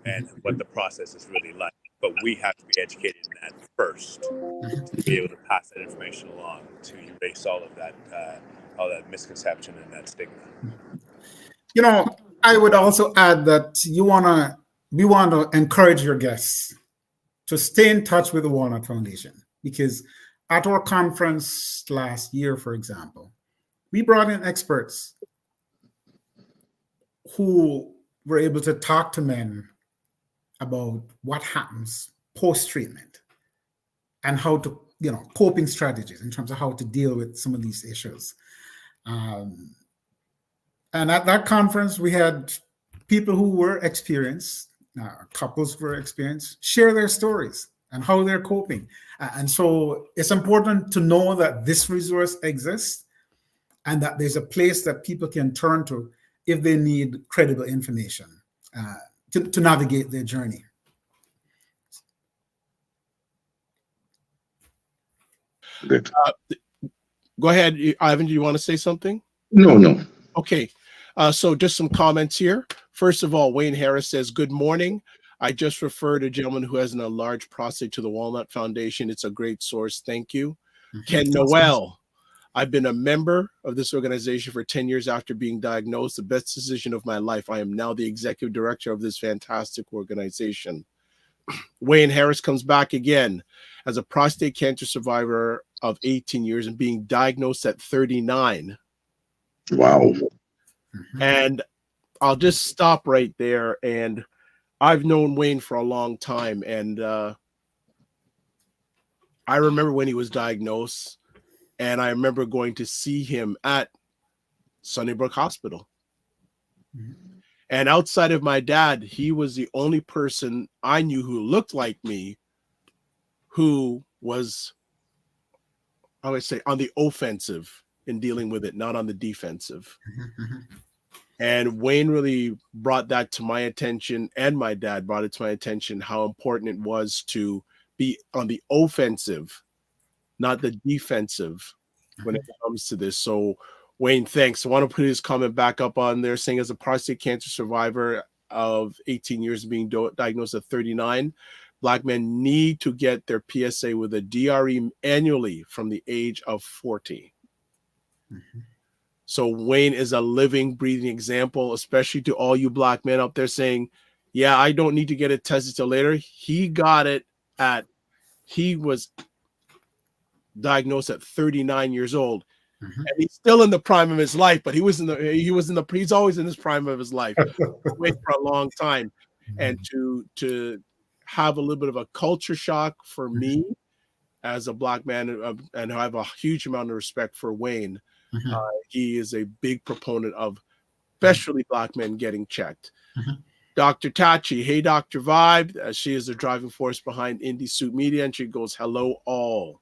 and what the process is really like. But we have to be educated in that first to be able to pass that information along to erase all that misconception and that stigma. I would also add that we want to encourage your guests to stay in touch with the Walnut Foundation, because at our conference last year, for example, we brought in experts who were able to talk to men about what happens post-treatment and how to, coping strategies in terms of how to deal with some of these issues. And at that conference, we had people who were experienced, couples who were experienced, share their stories and how they're coping. And so it's important to know that this resource exists and that there's a place that people can turn to if they need credible information to navigate their journey. Good. Go ahead, Ivan. Do you want to say something? No. Okay. So just some comments here. First of all, Wayne Harris says, good morning. I just referred a gentleman who has an enlarged prostate to the Walnut Foundation. It's a great source. Thank you. Ken Noel, I've been a member of this organization for 10 years after being diagnosed. The best decision of my life. I am now the executive director of this fantastic organization. Wayne Harris comes back again as a prostate cancer survivor of 18 years and being diagnosed at 39. Wow. And I'll just stop right there. And I've known Wayne for a long time. And I remember when he was diagnosed, and I remember going to see him at Sunnybrook Hospital. And outside of my dad, he was the only person I knew who looked like me, who was, I would say, on the offensive in dealing with it, not on the defensive. And Wayne really brought that to my attention, and my dad brought it to my attention, how important it was to be on the offensive, not the defensive when it comes to this. So Wayne, thanks. I want to put his comment back up on there saying, as a prostate cancer survivor of 18 years being diagnosed at 39, Black men need to get their PSA with a DRE annually from the age of 40. So Wayne is a living, breathing example, especially to all you Black men out there saying, yeah, I don't need to get it tested till later. He got it he was diagnosed at 39 years old. And he's still in the prime of his life, but he's always in his prime of his life. Wait for a long time. And to have a little bit of a culture shock for me as a Black man, and I have a huge amount of respect for Wayne. He is a big proponent of especially Black men getting checked. Dr. Tachi, hey, Dr. Vibe. She is the driving force behind Indie Suit Media, and she goes, hello all.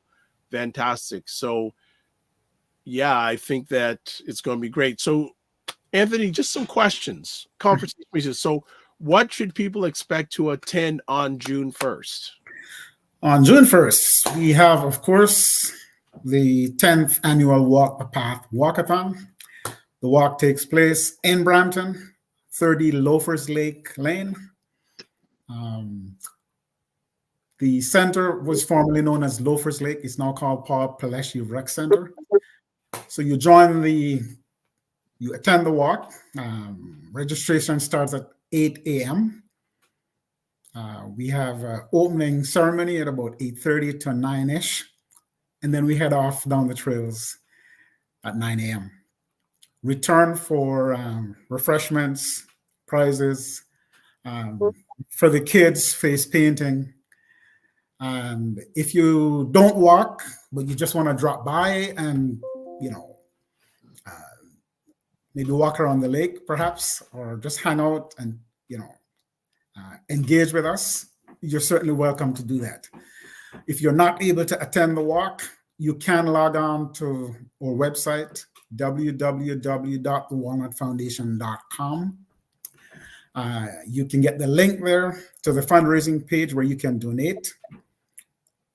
Fantastic. So yeah, I think that it's going to be great. So Anthony, just some questions, conversation. So what should people expect to attend on June 1st? On June 1st, we have, of course, the 10th annual Walk the Path Walkathon. The walk takes place in Brampton, 30 Loafers Lake Lane. The center was formerly known as Loafers Lake. It's now called Paul Peleschi Rec Center. So you attend the walk. Registration starts at 8 a.m. We have an opening ceremony at about 8:30 to 9-ish. And then we head off down the trails at 9 a.m. Return for refreshments, prizes, for the kids, face painting. And if you don't walk, but you just want to drop by and, maybe walk around the lake perhaps, or just hang out and, engage with us, you're certainly welcome to do that. If you're not able to attend the walk, you can log on to our website, www.thewalnutfoundation.com. You can get the link there to the fundraising page where you can donate,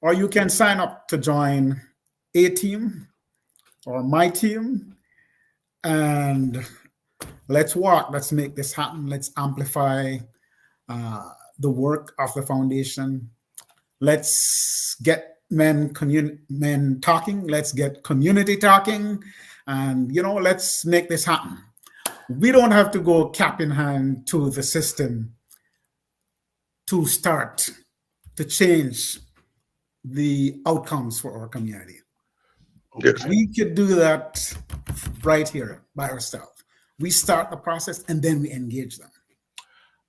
or you can sign up to join a team or my team, and let's walk. Let's make this happen. Let's amplify the work of the foundation. Let's get men talking. Let's get community talking, and let's make this happen. We don't have to go cap in hand to the system to start to change the outcomes for our community. Yes. We could do that right here by ourselves. We start the process and then we engage them.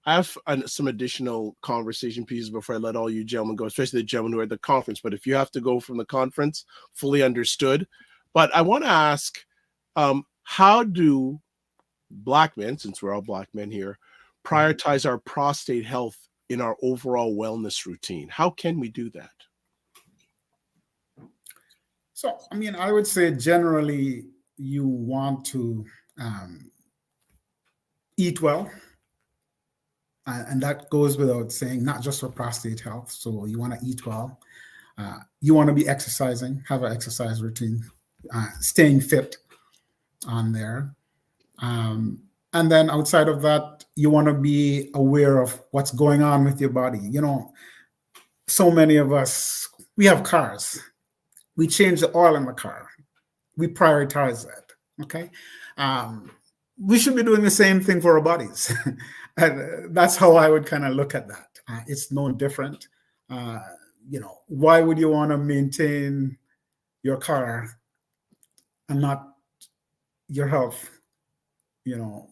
I have some additional conversation pieces before I let all you gentlemen go, especially the gentlemen who are at the conference. But if you have to go from the conference, fully understood. But I want to ask, how do Black men, since we're all Black men here, prioritize our prostate health in our overall wellness routine? How can we do that? So, I would say generally you want to eat well. And that goes without saying, not just for prostate health. So you want to eat well. You want to be exercising, have an exercise routine, staying fit on there. And then outside of that, you want to be aware of what's going on with your body. So many of us, we have cars. We change the oil in the car. We prioritize that, okay? We should be doing the same thing for our bodies. And that's how I would kind of look at that. It's no different. Why would you want to maintain your car and not your health? Your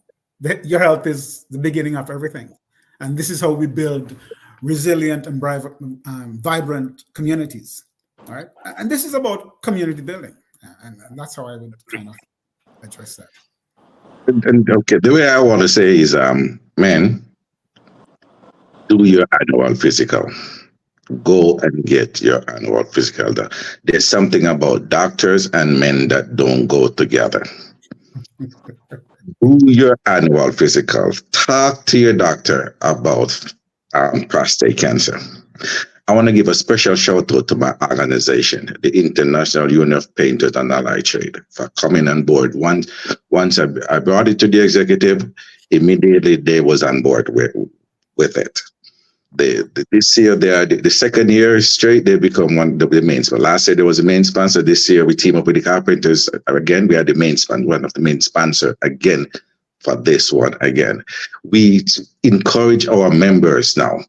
health is the beginning of everything. And this is how we build resilient and vibrant communities. All right. And this is about community building. And that's how I would kind of address that. And okay, the way I want to say is, men, do your annual physical. Go and get your annual physical done. There's something about doctors and men that don't go together. Do your annual physical. Talk to your doctor about prostate cancer. I want to give a special shout out to my organization, the International Union of Painters and Allied Trade, for coming on board. Once I brought it to the executive, immediately they was on board with it. This year, they are the second year straight, they become one of the main sponsors. Last year, there was a main sponsor. This year, we team up with the carpenters. Again, we are the main sponsor, one of the main sponsor again for this one again. We encourage our members now.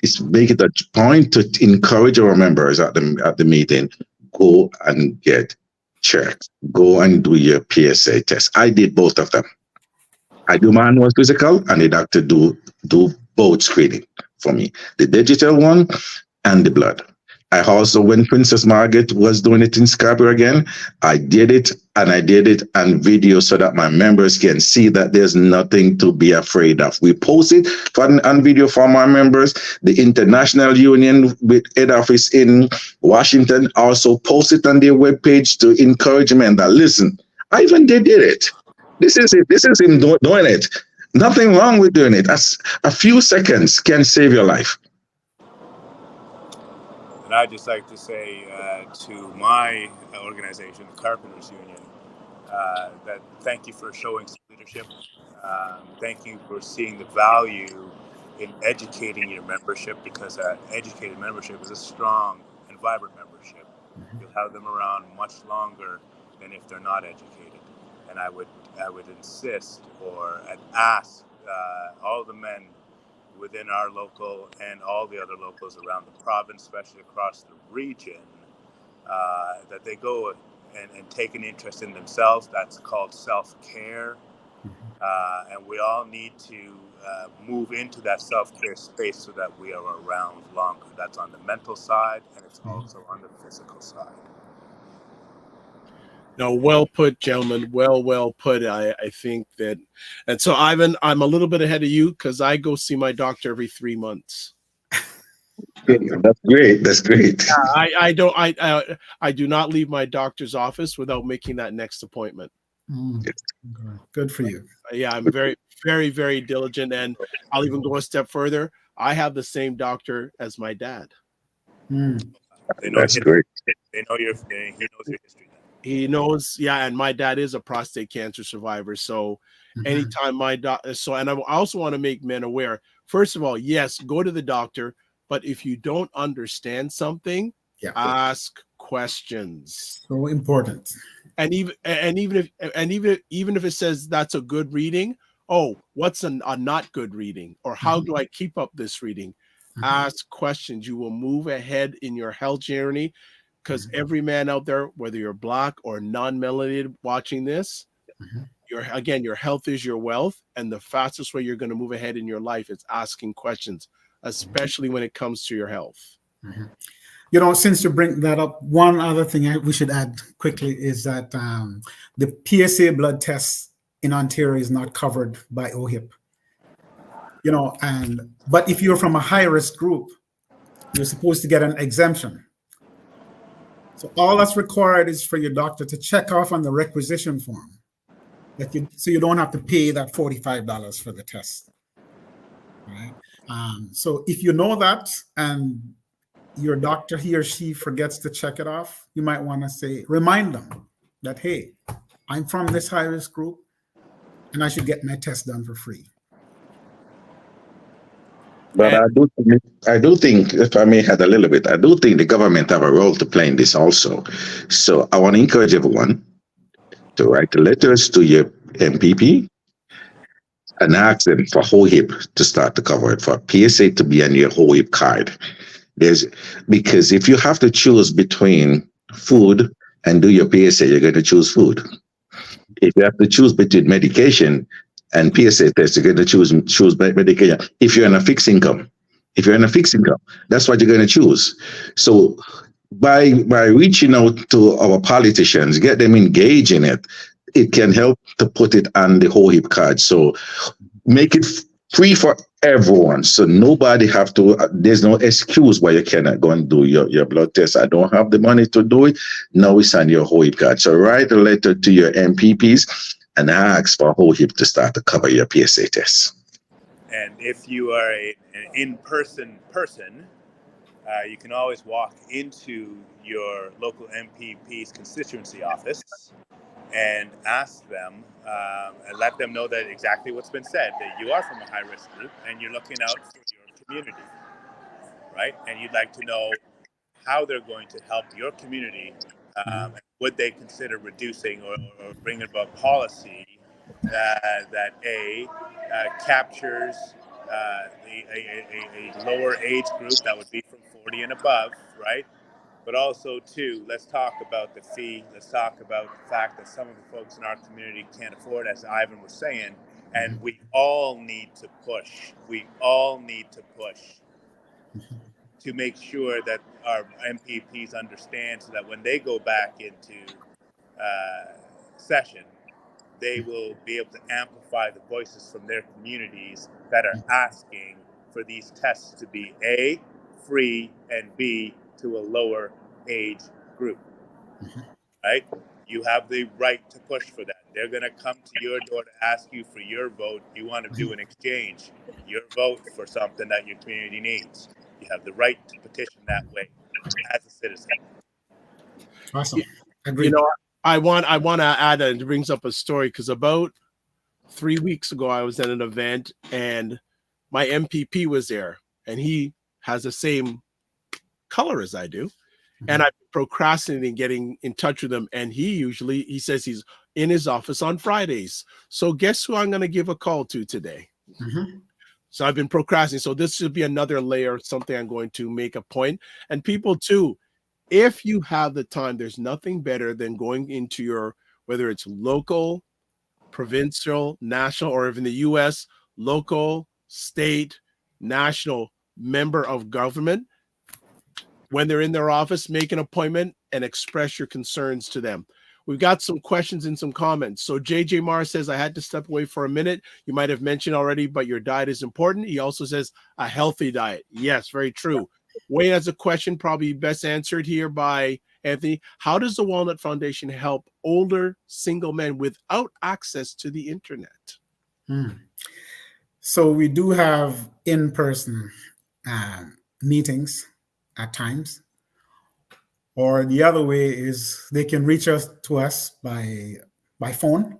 It's make it a point to encourage our members at the meeting, go and get checked. Go and do your PSA test. I did both of them. I do my annual physical, and the doctor do both screening for me, the digital one and the blood. I also, when Princess Margaret was doing it in Scarborough again, I did it on video so that my members can see that there's nothing to be afraid of. We post it on video for my members. The International Union with head office in Washington also post it on their webpage to encourage men that, listen, Ivan did it. This is it. This is him doing it. Nothing wrong with doing it. That's a few seconds can save your life. And I'd just like to say to my organization, the Carpenters Union, that thank you for showing some leadership. Thank you for seeing the value in educating your membership, because that educated membership is a strong and vibrant membership. You'll have them around much longer than if they're not educated. And I would insist or ask all the men within our local and all the other locals around the province, especially across the region, that they go and take an interest in themselves. That's called self-care. And we all need to move into that self-care space so that we are around longer. That's on the mental side, and it's also on the physical side. No, well put, gentlemen. Well put. I think that, and so Ivan, I'm a little bit ahead of you because I go see my doctor every 3 months. That's great. That's great. I do not leave my doctor's office without making that next appointment. Good for you. Yeah, I'm very, very, very diligent, and I'll even go a step further. I have the same doctor as my dad. That's great. He knows your history. He knows, yeah, and my dad is a prostate cancer survivor. So anytime my doctor, and I also want to make men aware, first of all, yes, go to the doctor, but if you don't understand something, ask questions. So important. And even if it says that's a good reading, oh, what's a not good reading? Or how do I keep up this reading? Ask questions. You will move ahead in your health journey, because every man out there, whether you're Black or non-melanated watching this, your health is your wealth, and the fastest way you're going to move ahead in your life is asking questions, especially when it comes to your health. You know, since you bring that up, one other thing we should add quickly is that the PSA blood test in Ontario is not covered by OHIP. You know, but if you're from a high-risk group, you're supposed to get an exemption. So all that's required is for your doctor to check off on the requisition form so you don't have to pay that $45 for the test. Right? So if you know that and your doctor, he or she, forgets to check it off, you might want to remind them that, hey, I'm from this high-risk group and I should get my test done for free. But I do think, if I may add a little bit, I do think the government have a role to play in this also. So I want to encourage everyone to write letters to your MPP and ask them for HOHIP to start to cover it, for PSA to be on your HOHIP card. Because if you have to choose between food and do your PSA, you're going to choose food. If you have to choose between medication and PSA test, you're going to choose medication. If you're in a fixed income, that's what you're going to choose. So by reaching out to our politicians, get them engaged in it, it can help to put it on the HOHIP card. So make it free for everyone. So nobody have to, there's no excuse why you cannot go and do your blood test. I don't have the money to do it. No, it's on your HOHIP card. So write a letter to your MPPs and ask for HOHIP to start to cover your PSA tests. And if you are an in-person person, you can always walk into your local MPP's constituency office and ask them and let them know that exactly what's been said, that you are from a high-risk group and you're looking out for your community, right? And you'd like to know how they're going to help your community. Would they consider reducing or bringing about policy that captures a lower age group that would be from 40 and above, right? But also, too, let's talk about the fee. Let's talk about the fact that some of the folks in our community can't afford, as Ivan was saying, and we all need to push. We all need to push to make sure that our MPPs understand, so that when they go back into session, they will be able to amplify the voices from their communities that are asking for these tests to be A, free, and B, to a lower age group, right? You have the right to push for that. They're going to come to your door to ask you for your vote. You want to do an exchange, your vote for something that your community needs. You have the right to petition that way as a citizen. Awesome. Agreed. You know, I want to add, and it brings up a story, because about 3 weeks ago I was at an event and my MPP was there, and he has the same color as I do. And I've been procrastinating getting in touch with him. And he says he's in his office on Fridays. So guess who I'm going to give a call to today? So I've been procrastinating. So this should be another layer of something I'm going to make a point. And people too, if you have the time, there's nothing better than going into your, whether it's local, provincial, national, or even the US, local, state, national member of government, when they're in their office, make an appointment and express your concerns to them. We've got some questions and some comments. So JJ Mars says, I had to step away for a minute. You might have mentioned already, but your diet is important. He also says a healthy diet. Yes, very true. Wayne has a question, probably best answered here by Anthony. How does the Walnut Foundation help older single men without access to the internet? So we do have in-person meetings at times, or the other way is they can reach us by phone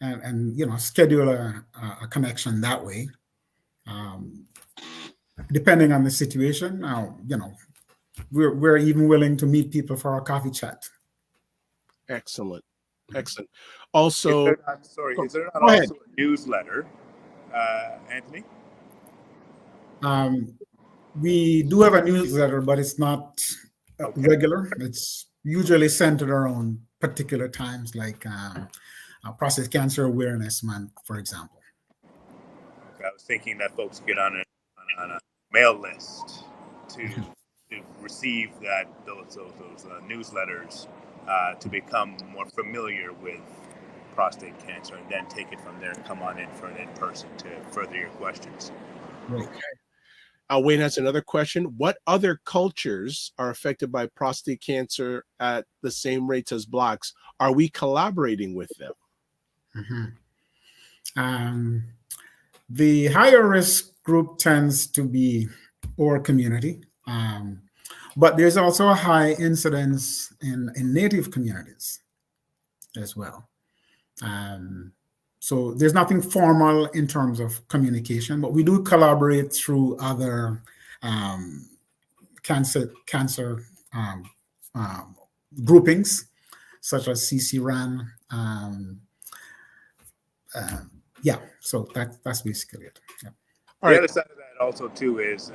and schedule a connection that way, depending on the situation. Now, we're even willing to meet people for a coffee chat. Excellent. Also, is there not also a newsletter, Anthony? We do have a newsletter, but it's not regular. It's usually centered around particular times, like Prostate Cancer Awareness Month, for example. I was thinking that folks get on a mail list to receive those newsletters to become more familiar with prostate cancer, and then take it from there and come on in for an in-person to further your questions. Okay. Wayne has another question. What other cultures are affected by prostate cancer at the same rates as Blacks? Are we collaborating with them? The higher risk group tends to be our community, but there's also a high incidence in Native communities as well. So there's nothing formal in terms of communication, but we do collaborate through other cancer groupings, such as CCRAN. So that's basically it. Yeah. The other side of that also too is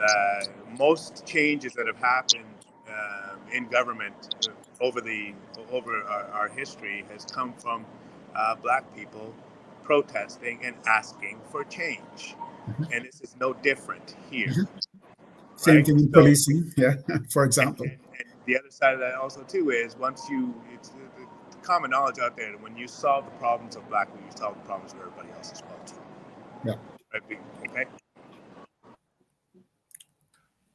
most changes that have happened in government over our history has come from Black people protesting and asking for change, and this is no different here. Same thing in policing, for example. And the other side of that also too is it's the common knowledge out there that when you solve the problems of Black people, you solve the problems of everybody else as well too. Yeah. Right? Okay.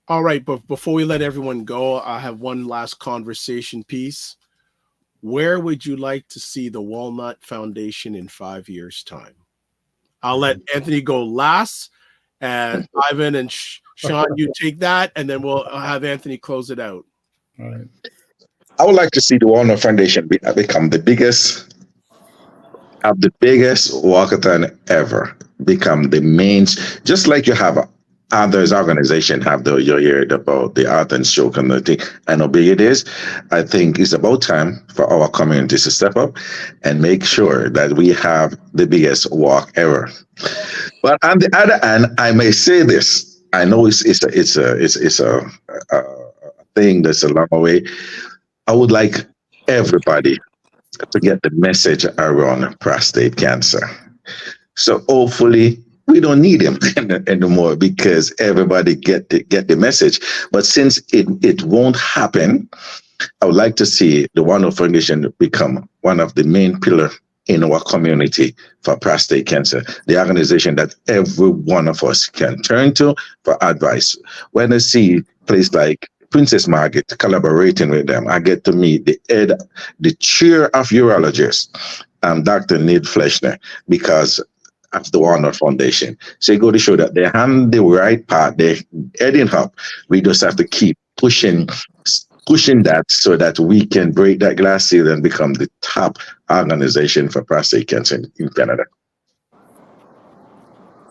All right, but before we let everyone go, I have one last conversation piece. Where would you like to see the Walnut Foundation in 5 years' time? I'll let Anthony go last, and Ivan and Sean, you take that, and then we'll have Anthony close it out. All right. I would like to see the Walnut Foundation become the biggest walkathon ever. Become the main, just like you have others organization have you heard about the Art and Show community and how big it is. I think it's about time for our community to step up and make sure that we have the biggest walk ever. But on the other hand, I may say this. I know it's a thing that's a long way. I would like everybody to get the message around prostate cancer. So hopefully we don't need him anymore because everybody get the message. But since it won't happen, I would like to see the Walnut Foundation become one of the main pillars in our community for prostate cancer, the organization that every one of us can turn to for advice. When I see a place like Princess Margaret collaborating with them, I get to meet the chair of urologists, Dr. Ned Fleshner, because of the Walnut Foundation. So you go to show that they're on the right path, they're heading up. We just have to keep pushing that so that we can break that glass ceiling and become the top organization for prostate cancer in Canada.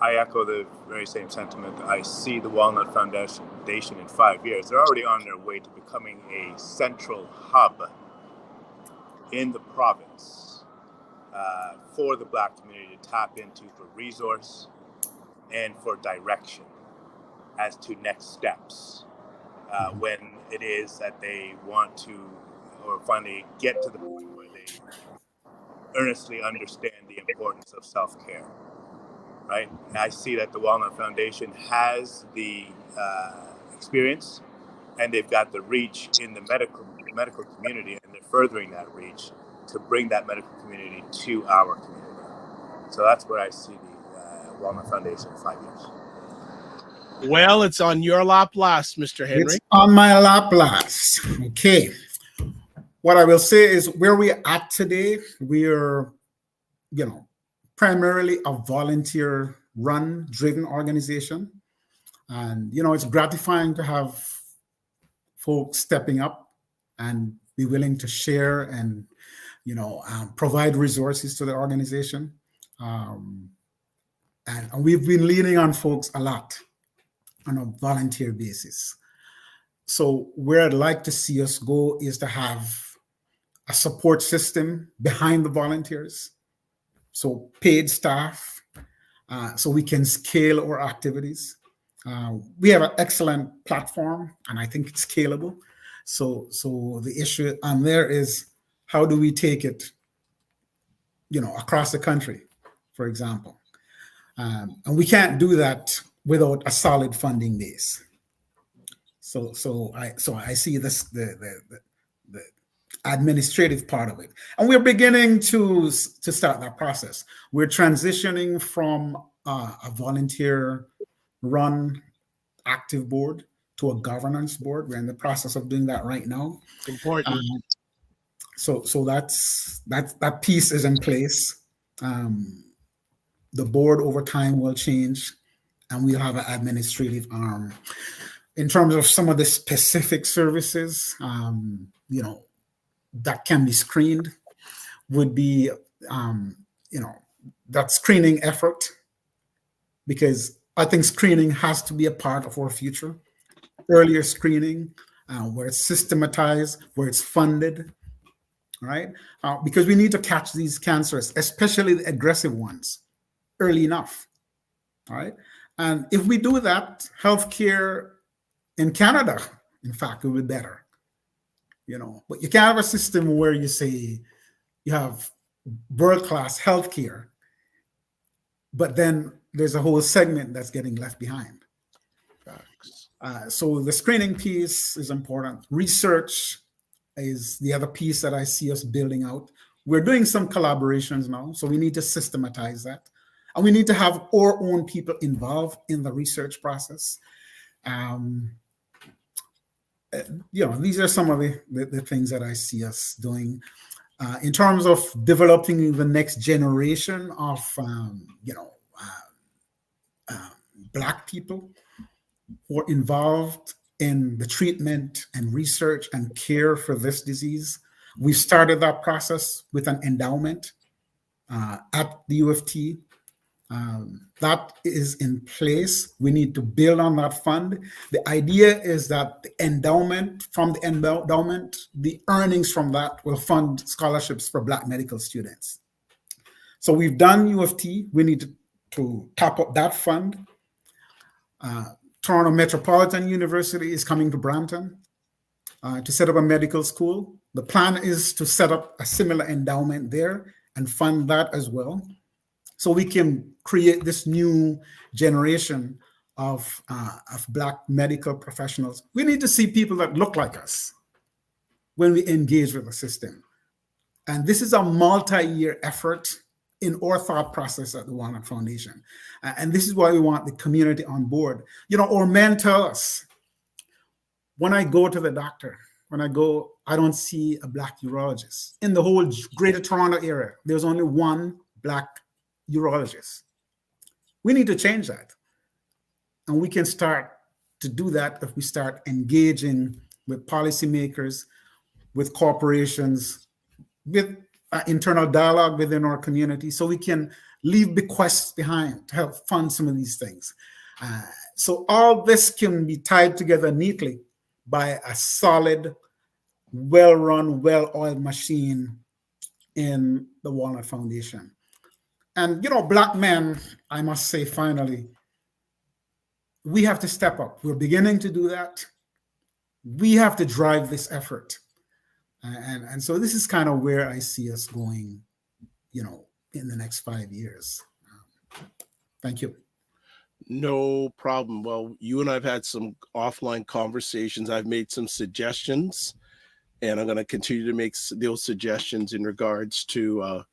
I echo the very same sentiment. I see the Walnut Foundation in 5 years. They're already on their way to becoming a central hub in the province for the Black community to tap into for resource and for direction as to next steps when it is that they want to or finally get to the point where they earnestly understand the importance of self-care, right? And I see that the Walnut Foundation has the experience and they've got the reach in the medical community, and they're furthering that reach to bring that medical community to our community. So that's where I see the Walnut Foundation in 5 years. Well, it's on your lap last, Mr. Henry. It's on my lap last. Okay. What I will say is where we're at today, we're, primarily a volunteer-run, driven organization. And, it's gratifying to have folks stepping up and be willing to share and, provide resources to the organization. And we've been leaning on folks a lot on a volunteer basis. So where I'd like to see us go is to have a support system behind the volunteers. So paid staff, so we can scale our activities. We have an excellent platform, and I think it's scalable. So the issue on there is how do we take it, across the country, for example. And we can't do that without a solid funding base. So I see this the administrative part of it, and we're beginning to start that process. We're transitioning from a volunteer-run active board to a governance board. We're in the process of doing that right now. Important. So that piece is in place. The board over time will change, and we'll have an administrative arm. In terms of some of the specific services, that can be screened would be, that screening effort, because I think screening has to be a part of our future. Earlier screening, where it's systematized, where it's funded, right? Because we need to catch these cancers, especially the aggressive ones, early enough, all right? And if we do that, healthcare in Canada, in fact, will be better. But you can't have a system where you say you have world-class healthcare, but then there's a whole segment that's getting left behind. So the screening piece is important. Research is the other piece that I see us building out. We're doing some collaborations now, so we need to systematize that. And we need to have our own people involved in the research process. These are some of the things that I see us doing in terms of developing the next generation of, Black people who are involved in the treatment and research and care for this disease. We started that process with an endowment at the U of T. That is in place. We need to build on that fund. The idea is that the endowment, the earnings from that will fund scholarships for Black medical students. So we've done U of T. We need to top up that fund. Toronto Metropolitan University is coming to Brampton to set up a medical school. The plan is to set up a similar endowment there and fund that as well, so we can create this new generation of Black medical professionals. We need to see people that look like us when we engage with the system. And this is a multi-year effort in our thought process at the Walnut Foundation. And this is why we want the community on board. Our men tell us, when I go to the doctor, I don't see a Black urologist. In the whole greater Toronto area, there's only one Black urologist. We need to change that. And we can start to do that if we start engaging with policymakers, with corporations, with internal dialogue within our community, so we can leave bequests behind to help fund some of these things. So all this can be tied together neatly by a solid, well-run, well-oiled machine in the Walnut Foundation. And, Black men, I must say finally, we have to step up. We're beginning to do that. We have to drive this effort. And so this is kind of where I see us going, in the next 5 years. Thank you. No problem. Well, you and I've had some offline conversations. I've made some suggestions, and I'm going to continue to make those suggestions in regards to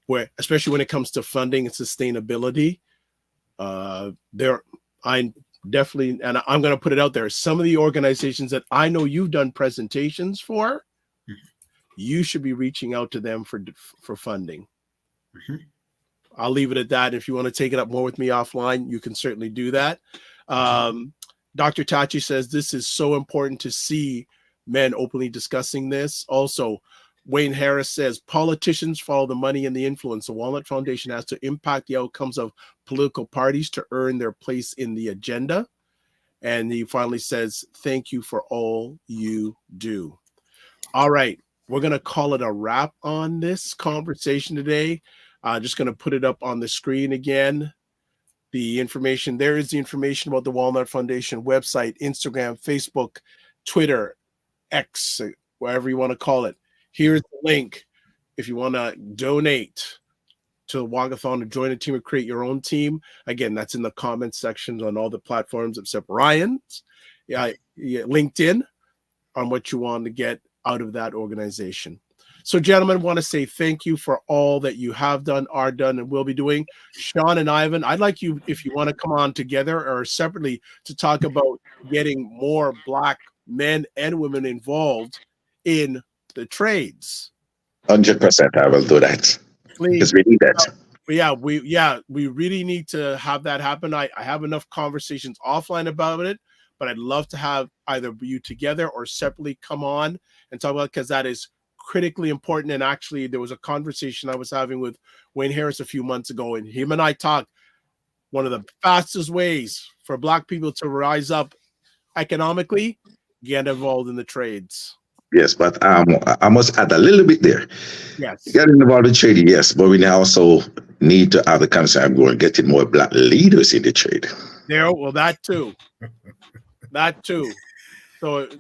where, especially when it comes to funding and sustainability. I definitely, and I'm going to put it out there, some of the organizations that I know you've done presentations for, you should be reaching out to them for funding. I'll leave it at that. If you want to take it up more with me offline, you can certainly do that. Dr. Tachi says this is so important to see men openly discussing this. Also, Wayne Harris says politicians follow the money and the influence. The Walnut Foundation has to impact the outcomes of political parties to earn their place in the agenda. And he finally says, thank you for all you do. All right. We're going to call it a wrap on this conversation today. Just going to put it up on the screen again. The information, there is the information about the Walnut Foundation website, Instagram, Facebook, Twitter, X, whatever you want to call it. Here's the link. If you want to donate to the Walkathon to join a team or create your own team, again, that's in the comments sections on all the platforms except Ryan's. LinkedIn on what you want to get out of that organization. So, gentlemen, I want to say thank you for all that you have done, are done, and will be doing. Sean and Ivan, I'd like you, if you want to come on together or separately, to talk about getting more Black men and women involved in the trades. 100%, I will do that. Please. Because we need that. We really need to have that happen. I have enough conversations offline about it, but I'd love to have either you together or separately come on and talk about it, because that is critically important. And actually, there was a conversation I was having with Wayne Harris a few months ago, and him and I talked. One of the fastest ways for Black people to rise up economically, get involved in the trades. Yes, but I must add a little bit there. Yes. Getting involved in trading, yes, but we also need to have the concept of going getting more Black leaders in the trade. That too. That too.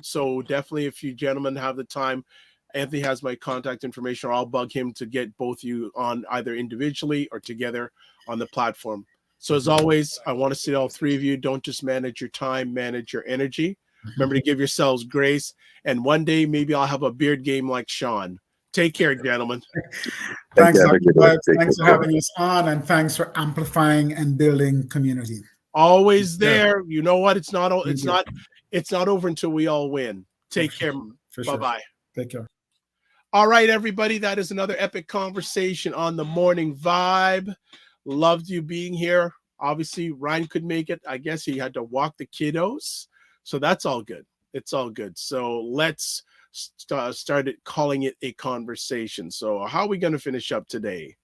So definitely, if you gentlemen have the time, Anthony has my contact information, or I'll bug him to get both you on either individually or together on the platform. So as always, I want to see all three of you. Don't just manage your time, manage your energy. Remember to give yourselves grace. And one day, maybe I'll have a beard game like Sean. Take care, gentlemen. Thanks, Dr. Vibes. Thanks for having us on, and thanks for amplifying and building community. Always there. You know what? It's not over until we all win. Take care. Bye-bye. Take care. All right, everybody. That is another epic conversation on the Morning Vibe. Loved you being here. Obviously, Ryan could make it. I guess he had to walk the kiddos. So that's all good. It's all good. So let's start calling it a conversation. So how are we going to finish up today?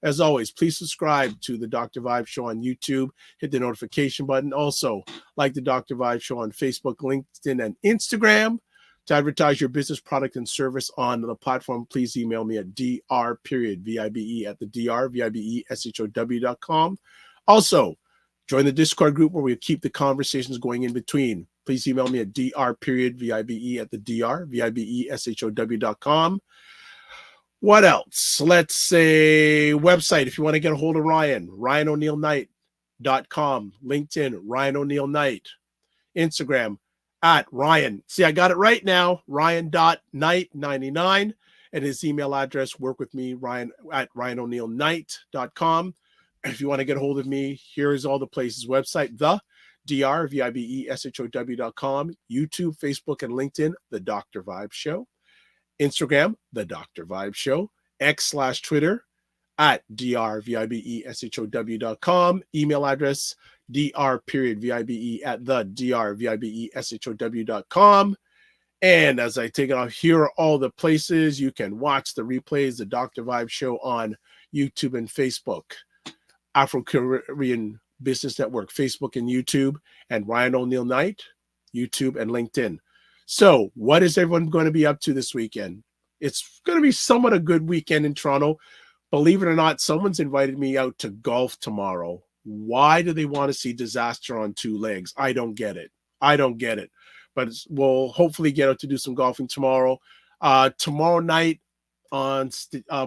As always, please subscribe to the Dr. Vibe Show on YouTube. Hit the notification button. Also, like the Dr. Vibe Show on Facebook, LinkedIn, and Instagram. To advertise your business, product, and service on the platform, please email me at dr.vibe@thedrbeshow.com. Also, join the Discord group where we keep the conversations going in between. Please email me at dr.vibe@thedrbeshow.com. What else? Let's say website. If you want to get a hold of Ryan, RyanOneilKnight.com. LinkedIn, Ryan Oneil Knight. Instagram, at Ryan. See, I got it right now. Ryan.Knight99. And his email address, work with me, Ryan at RyanOneilKnight.com. If you want to get a hold of me, here's all the places. Website, the dr.vibe.com, YouTube, Facebook, and LinkedIn, The Dr. Vibe Show. Instagram, The Dr. Vibe Show. X/Twitter, at dr.vibe.com. Email address, dr.vibe@thedr.vibe.com. And as I take it off, here are all the places you can watch the replays, The Dr. Vibe Show on YouTube, and Facebook. Afro-Caribbean Business Network, Facebook and YouTube, and Ryan Oneil Knight, YouTube and LinkedIn. So what is everyone going to be up to this weekend? It's going to be somewhat a good weekend in Toronto. Believe it or not, someone's invited me out to golf tomorrow. Why do they want to see disaster on two legs? I don't get it. But we'll hopefully get out to do some golfing tomorrow. Tomorrow night on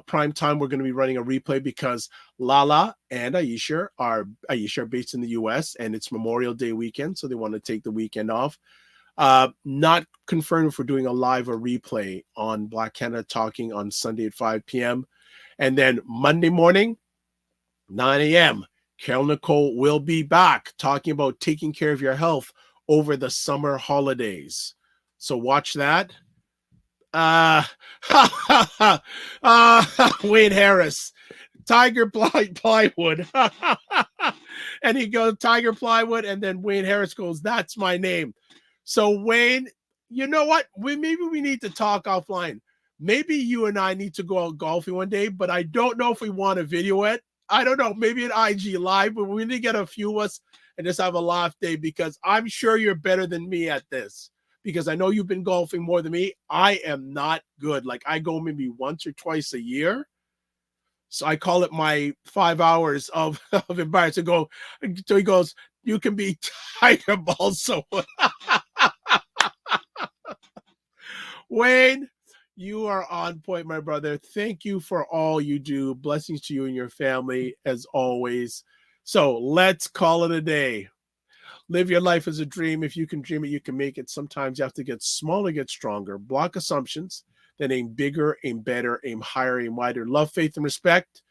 prime time, we're going to be running a replay because Lala and Aisha are based in the U.S. and it's Memorial Day weekend, so they want to take the weekend off. Not confirmed if we're doing a live or replay on Black Canada Talking on Sunday at 5 p.m. And then Monday morning, 9 a.m., Carol Nicole will be back talking about taking care of your health over the summer holidays. So watch that. Wayne Harris, Tiger Plywood. And he goes, Tiger Plywood, and then Wayne Harris goes, that's my name. So Wayne, you know what? Maybe we need to talk offline. Maybe you and I need to go out golfing one day, but I don't know if we want to video it. I don't know, maybe an IG live, but we need to get a few of us and just have a laugh day because I'm sure you're better than me at this. Because I know you've been golfing more than me. I am not good. Like I go maybe once or twice a year. So I call it my 5 hours of embarrassment. So he goes, you can be Tiger Balls. So Wayne, you are on point, my brother. Thank you for all you do. Blessings to you and your family as always. So let's call it a day. Live your life as a dream. If you can dream it, you can make it. Sometimes you have to get smaller, get stronger. Block assumptions. Then aim bigger, aim better, aim higher, aim wider. Love, faith, and respect.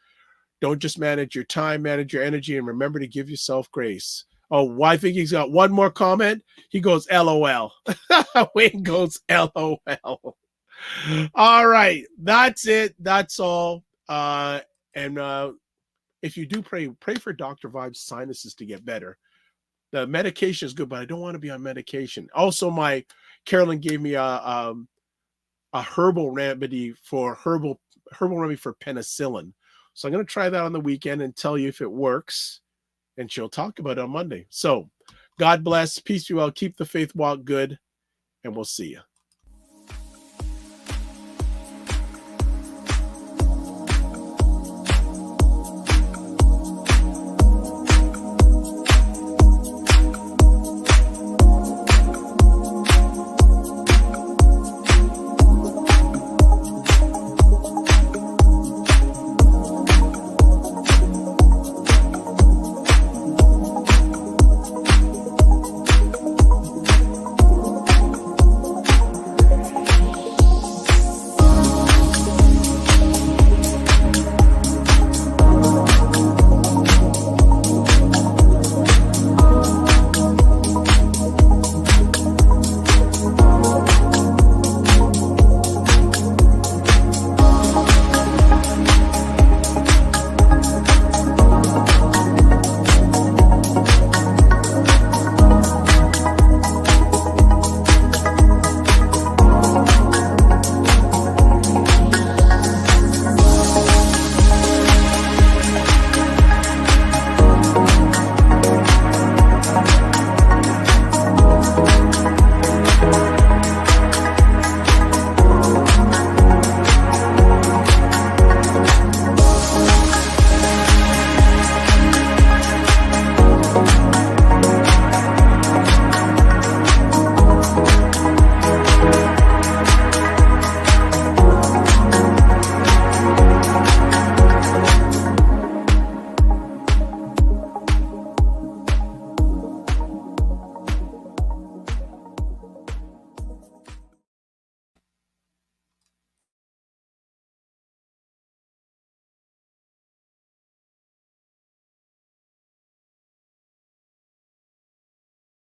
Don't just manage your time, manage your energy, and remember to give yourself grace. Oh, I think he's got one more comment. He goes, LOL. Wayne goes, LOL. All right. That's it. That's all. If you do pray for Dr. Vibe's sinuses to get better. The medication is good, but I don't want to be on medication. Also, Carolyn gave me a herbal remedy for penicillin. So I'm going to try that on the weekend and tell you if it works. And she'll talk about it on Monday. So God bless. Peace be well. Keep the faith walk good. And we'll see you.